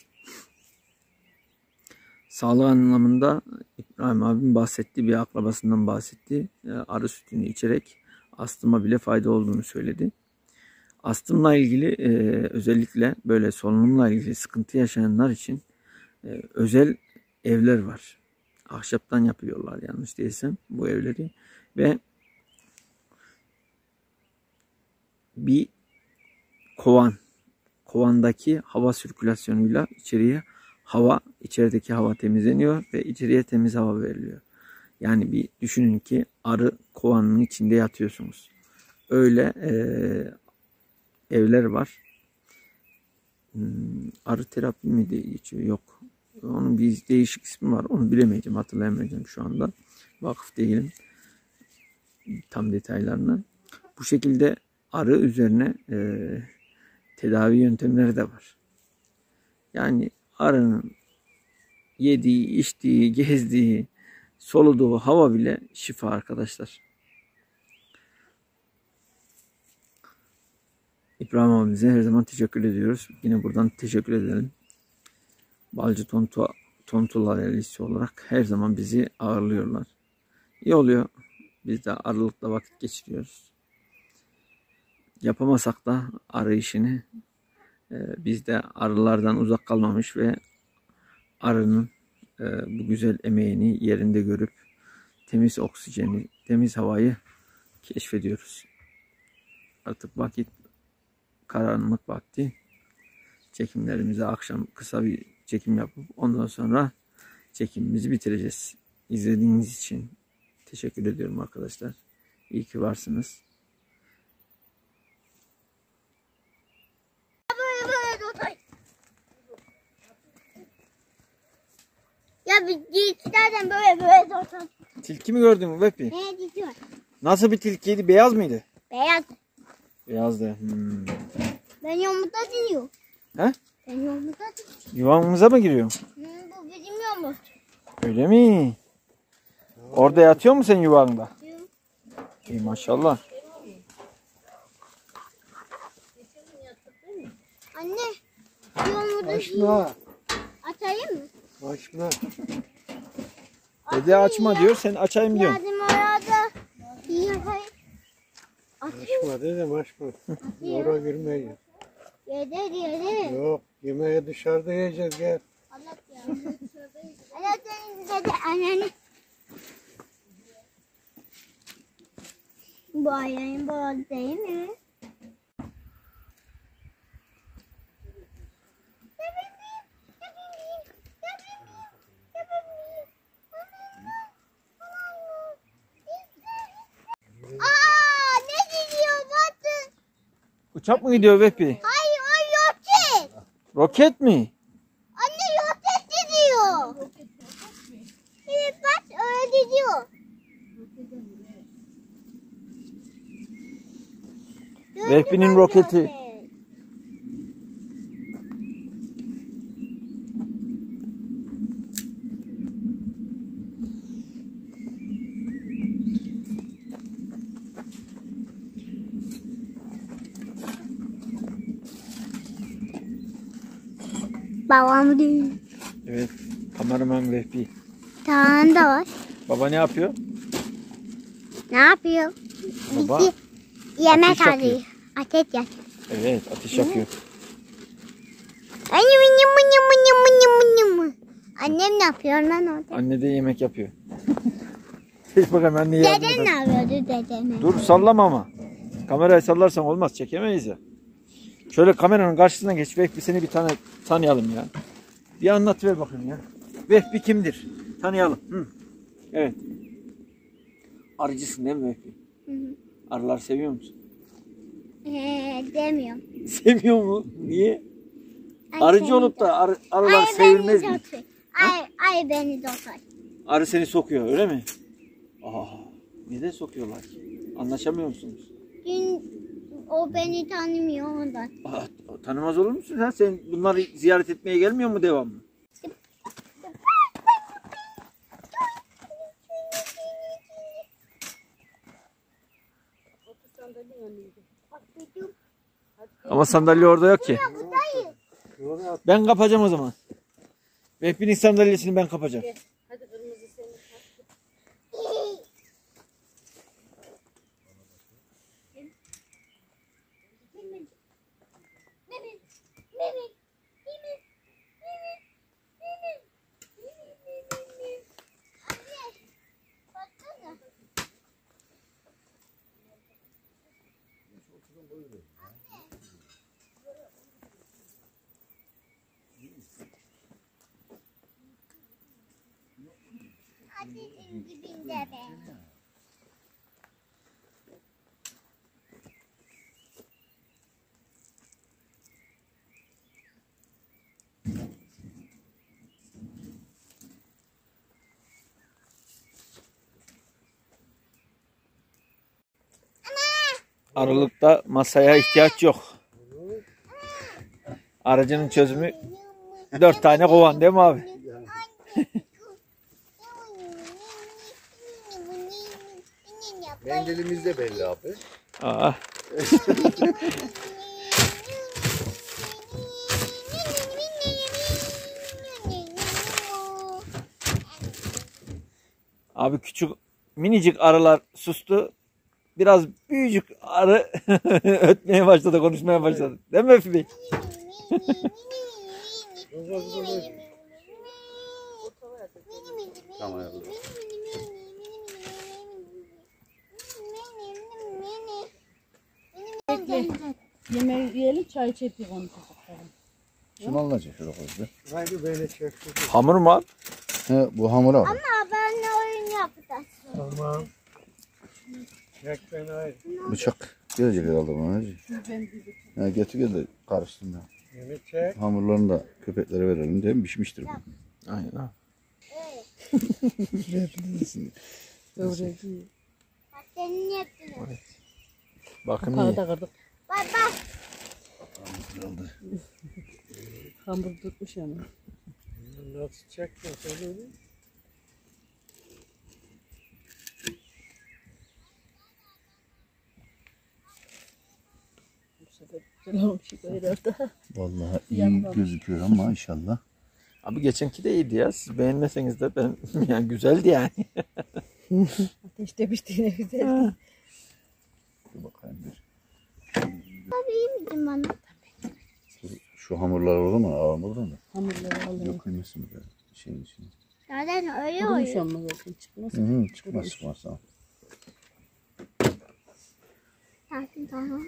Sağlık anlamında İbrahim abim bahsetti, bir akrabasından bahsetti. Arı sütünü içerek astıma bile fayda olduğunu söyledi. Astımla ilgili özellikle böyle solunumla ilgili sıkıntı yaşayanlar için özel evler var. Ahşaptan yapıyorlar yanlış değilsem bu evleri ve bir kovandaki hava sirkülasyonuyla içerideki hava temizleniyor ve içeriye temiz hava veriliyor. Yani bir düşünün ki arı kovanın içinde yatıyorsunuz. Öyle evler var. Arı terapi mi diye geçiyor? Yok. Onun bir değişik ismi var. Onu bilemeyeceğim, hatırlayamayacağım şu anda. Vakıf değilim tam detaylarına. Bu şekilde arı üzerine tedavi yöntemleri de var. Yani arının yediği, içtiği, gezdiği, soluduğu hava bile şifa arkadaşlar. İbrahim abimize her zaman teşekkür ediyoruz. Yine buradan teşekkür edelim. Balcı Tontular Elisi olarak her zaman bizi ağırlıyorlar. İyi oluyor. Biz de arılıkla vakit geçiriyoruz. Yapamasak da arı işini biz de arılardan uzak kalmamış ve arının bu güzel emeğini yerinde görüp temiz oksijeni, temiz havayı keşfediyoruz. Artık vakit karanlık vakti. Çekimlerimize akşam kısa bir çekim yapıp ondan sonra çekimimizi bitireceğiz. İzlediğiniz için teşekkür ediyorum arkadaşlar. İyi ki varsınız. Ya bir tilkilerden böyle dursun. Tilki mi gördün mü Vehbi? Ne diyor? Nasıl bir tilkiydi? Beyaz mıydı? Beyaz. Beyazdı. Ben yumurta diyor. He? Ben yumurta diyor. Yuvamıza mı giriyor? Bu bizim yumurta. Öyle mi? Orada yatıyor mu sen yuvanda? İyi maşallah. Anne, yumurta Açma. atayım mı? Açma. Dede açma diyor, sen açayım diyorsun. Yardım orada. Yapayım. Atayım. Açma dedim açma. Oraya girmeyin. Yedi. Yok yemeği dışarıda yiyeceğiz gel. Allah ya. Allah senin dedi anneni. Bu ayağın bağlı değil mi? Aa, ne gidiyor batı? Uçak mı gidiyor Vehbi? Hayır, o roket. Roket mi? Anne roket gidiyor. Evet bak öyle gidiyor. Vehbi'nin roketi. Babam değil. Evet, kameraman Vehbi. Tağın da var. Baba ne yapıyor? Ne yapıyor? Baba Bizi yemek ateş yakıyor. arıyor. Ateş yak. Evet, ateş yakıyor. Annem ne yapıyor lan orada? Anne de yemek yapıyor. Hiç bakalım anne yardım Deden eder. ne yapıyordu dedene? Dur sallama ama. Kamerayı sallarsan olmaz, çekemeyiz ya. Şöyle kameranın karşısına geç Vehbi, seni bir tanıyalım ya. Bir anlat ver bakayım ya. Vehbi kimdir? Tanıyalım. Hı. Evet. Arıcısın değil mi Vehbi? Hı. Arılar seviyor musun? Demiyorum. Seviyor mu? Niye? Ay, Arıcı beni olup de- da arılar sevilmez mi? Ay beni de otur. Arı seni sokuyor öyle mi? Aa, neden sokuyorlar ki? Anlaşamıyor musunuz? Dün o beni tanımıyor ondan. Aa, tanımaz olur musun sen? Sen bunları ziyaret etmeye gelmiyor mu devamlı? Ama sandalye orada yok ki. Buradayız. Ben kapacağım o zaman. Vehbi'nin sandalyesini ben kapacağım. Hadi kırmızı senin. Ateşin dibinde be. Aralıkta masaya ihtiyaç yok. Aracının çözümü 4 tane kovan değil mi abi? Mendilimiz de belli abi. Aa, abi küçük minicik arılar sustu. Biraz büyücük arı ötmeye başladı, konuşmaya başladı. Değil mi Efi Bey? Tamam. Yemeği yiyelim, çay içelim onu çocuklarım. Şunu alınacak şöyle koydu. Haydi beni çekti. Hamur mu abi? He, bu hamur abi. Ama benle oyun yapacağız. Tamam. Çek beni haydi. Bıçak gelecek herhalde bana. Hacı. Ha, getir gel de karıştırma. Beni çek. Hamurlarını da köpeklere verelim değil mi? Pişmiştir bu. Aynen abi. Öyle değil. Bak senin yaptın. Bakın Kapağı iyi. da kırdık. Bak bak. Kırıldı. Hamur tutmuş ama. Nasıl çektin sen onu? Bu sefer güzel olmuş herhalde. Vallahi iyi Yandan. gözüküyor ama inşallah. Abi geçenki de iyiydi ya. Siz beğenmeseniz de ben yani güzeldi yani. Ateşte pişti ne güzel. Dur bakayım bir. Abi iyi miydin bana? Şu hamurlar olur mu? Hamurda mı? Hamurları alayım. Yok kıymasın mı? Şeyin içine. Zaten öyle Kurumuş oluyor. olmaz olsun çıkmaz. Hı hı, çıkmaz çıkmaz. Tamam. Tamam.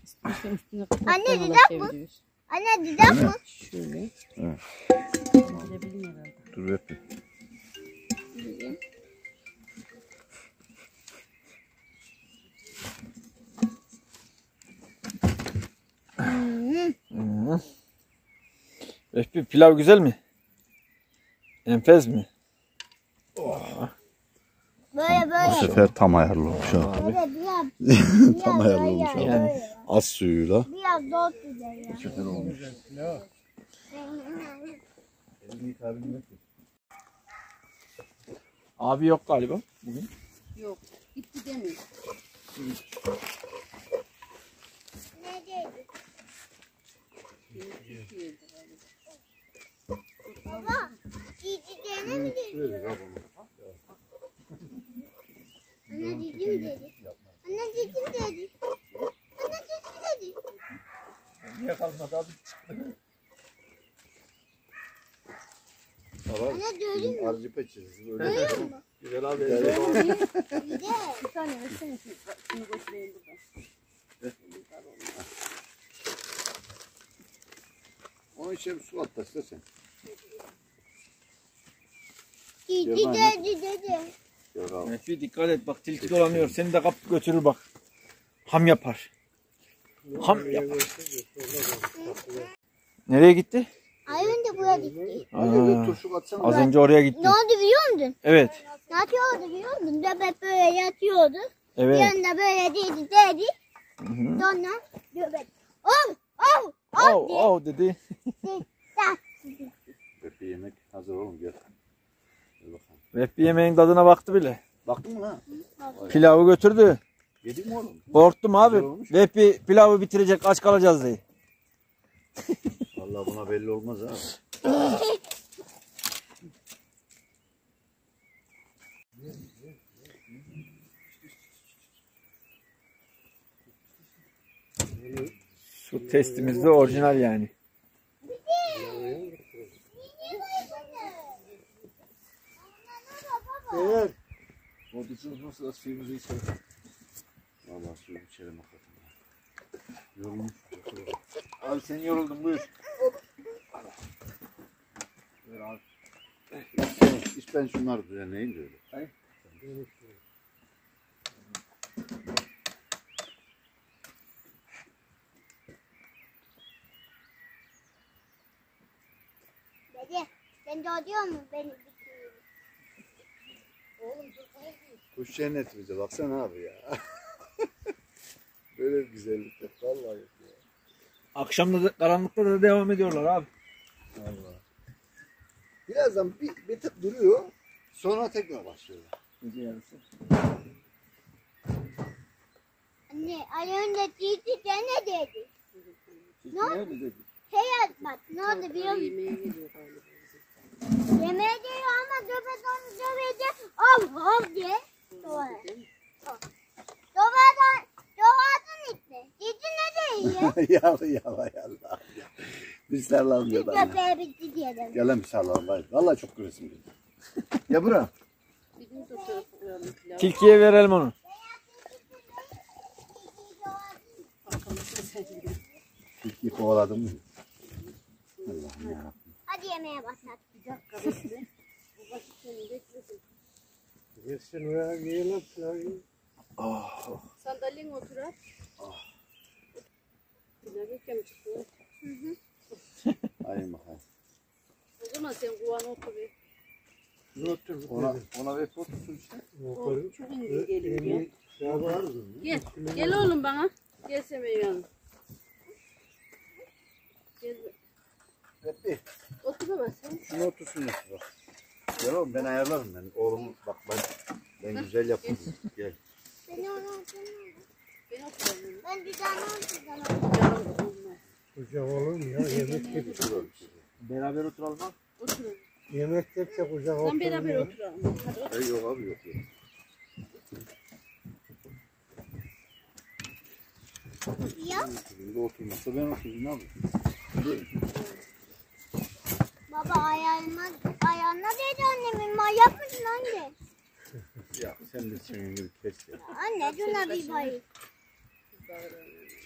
İstersen üstüne Anne, kapatmalar güzel bu. çeviriyoruz. Anne didem mi? Şöyle. Evet. Gidebilirim herhalde. Dur ver bir. Efi pilav güzel mi? Enfes mi? Böyle Bu böyle. sefer tam ayarlı olmuş ha. Böyle biraz. Tam ayarlı olmuş böyle, abi. böyle. Az suyuyla. Biraz zor güzel ya. Süper olmuş. Ne? Abi yok galiba. Yok. Gitti demiyor. Ne dedi? Baba, gideceğine mi dedi? Anne dedi mi dedi? Anne dedi mi dedi? Anne dedi mi dedi? Niye kalmadı abi? Anne gördün mü? Arıcı peçesi. Görüyor musun? Güzel abi. Güzel. Bir tane versene şunu götüreyim buradan. Onun için bir su at da istersen. Gidi dedi dedi. Yok abi. Efi dikkat et bak tilki dolanıyor. Seni de kapıp götürür bak. Ham yapar. Ham yapar. Nereye gitti? Ay önce buraya gitti. Aa, Turşu atsana. az önce oraya gitti. Ne oldu biliyor musun? Evet. Ne yapıyordu biliyor musun? Göbek böyle yatıyordu. Bir Evet. anda böyle dedi. Sonra göbek. Oh! Oh! Oh! Oh, oh dedi. Bir yemek hazır oğlum gel. Gel bakalım. Vehbi yemeğin tadına baktı bile. Baktın mı lan? Pilavı götürdü. Yedin mi oğlum? Korktum abi. Güzel olmuş. Vehbi pilavı bitirecek, aç kalacağız diye. Vallahi buna belli olmaz ha. Su testimiz de orijinal yani. Evet. O düşün nasıl suyumuzu içelim. Vallahi suyu içelim hakikaten. Yorulmuş. Abi sen yoruldun buyur. Ver abi. İşte ben şunları düzenleyeyim de öyle. Hayır. Dede, sen de diyor mu beni Kuş cennet bize baksana abi ya. Böyle bir güzellik yok vallahi yok ya. Akşamda da, karanlıkta da devam ediyorlar abi. Vallahi. Birazdan bir tık duruyor. Sonra tekrar başlıyorlar. Gece yarısı. Anne, ay önce titi ne dedi? Ne oldu dedi? Bak ne oldu biliyor musun? Yemeğe geliyor galiba. Yemeğe geliyor ama göbek onu dövecek. Av av diye. Doğadan itti. Cici ne diyor? Yala. Bir sarılalım Bir ya da. köpeğe bitti diyelim. Gel lan bir sarılalım. Hadi. Vallahi çok güresim geldi. Ya bura. Tilkiye verelim onu. Tilkiyi kovaladım mı? Allah'ım yarabbim. Hadi yemeğe başlat. Yesin ve yiyelim pilavı. Sandalyene otur at. Pilavı mi çıkıyor? Hayır bakalım. O zaman sen kuvana otur bir. Ona ver otursun işte. Yukarı. Çok iyi geliyor ya. Ya var mı? Gel oğlum bana. Gel Semih yanına. Gel. Hep bir. Otur baba sen. Şuna otursun yoksa bak. Gel oğlum ben ayarlarım ben. Oğlumu bak ben güzel yapayım. Gel. Beni ona oturma. Ben oturayım. Ben düzenli oturacağım. Canım olmaz. Kucak olur mu ya? Yemek yedikçe. Beraber oturalım ha. Oturun. Yemek yedikçe kucak Sen beraber oturmuyor. oturalım. Hadi otur. Yok abi yok. Ya Burada oturmazsa ben oturayım ne yapayım? baba ayağına değdi annemin. Manyak mısın anne? Ya sen de çeneni kes ya. Anne şuna bir bayıl.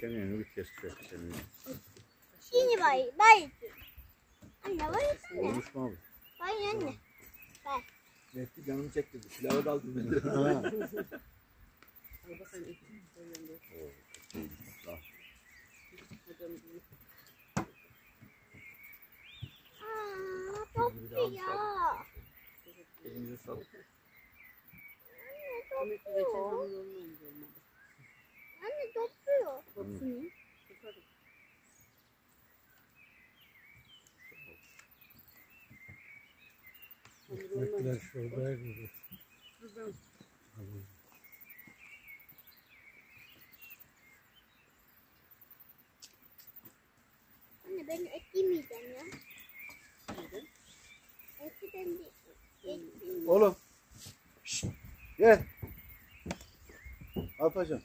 Çeneni kes çeneni. Şimdi bayıl. Anne bayıl anne. Konuşma abi. Bayıl anne. Mehdi canımı çektirdi. Silahı da aldım ben de. Ha. Al bakalım. Çok iyi ya. Elinize sağlık. Anne çok iyi. Anne çok iyi. Ekmekler şuradaydı. Anne ben et yemeyeceğim ya. Eti ben de et yemeyeceğim. Oğlum. Şşt. Gel. Al paşam.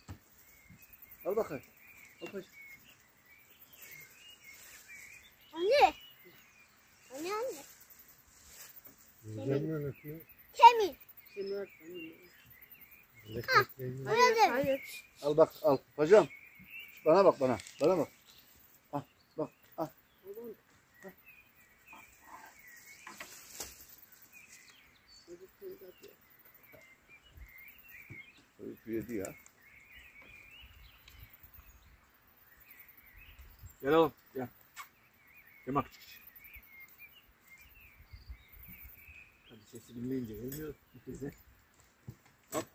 Al bakayım. Al paşam. Anne. Anne. Yiyeceğim ben ekmeği. Kemik. Ekmekle yiyin. Hayır. Al bak al. Paşam. Bana bak bana. Bana bak. Al bak. Al. Çocuk yedi ya. Gel oğlum. Gel. Gel bak. Hadi sesi dinleyince gelmiyor. Bize. Hop.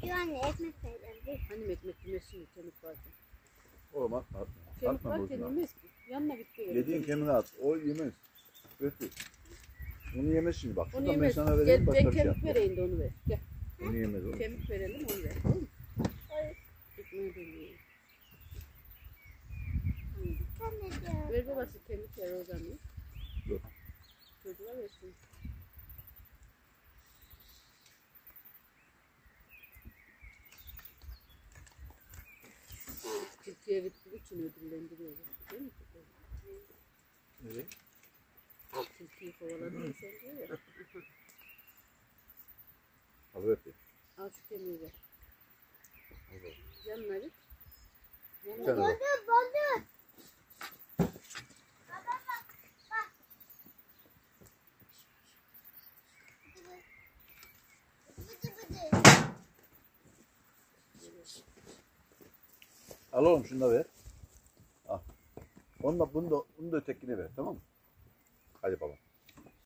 Diyor anne ekmek verelim. Hani ekmek yemesini kemik vardı. Oğlum atma atma. Kemik Atma var boşuna. yemez mi? Yanına bitti. Yediğin kemiği at. O yemez. Götür. Onu yemez şimdi bak. Onu Şuradan ben yemez. sana vereyim Gel başka ben bir şey kemik yapma. vereyim de onu ver. Gel. Onu yemez oğlum. Kemik verelim onu ver. Tamam mı? Ekmeği de yiyelim. Sen ne diyorsun? Ver babası kemik ver oradan ya. Yok. Çocuğa versin. Türkiye bittiği için ödüllendiriyorlar. Değil mi? Evet. Türkiye'yi kovaladın sen diyor ya. Al öpeyim. Al şu kemiği ver. Yanına git. Bir Yanına tane bak. Balık. Bıdı bıdı. Al oğlum şunu da ver. Al. Bunu da ötekine ver tamam mı? Hadi baba.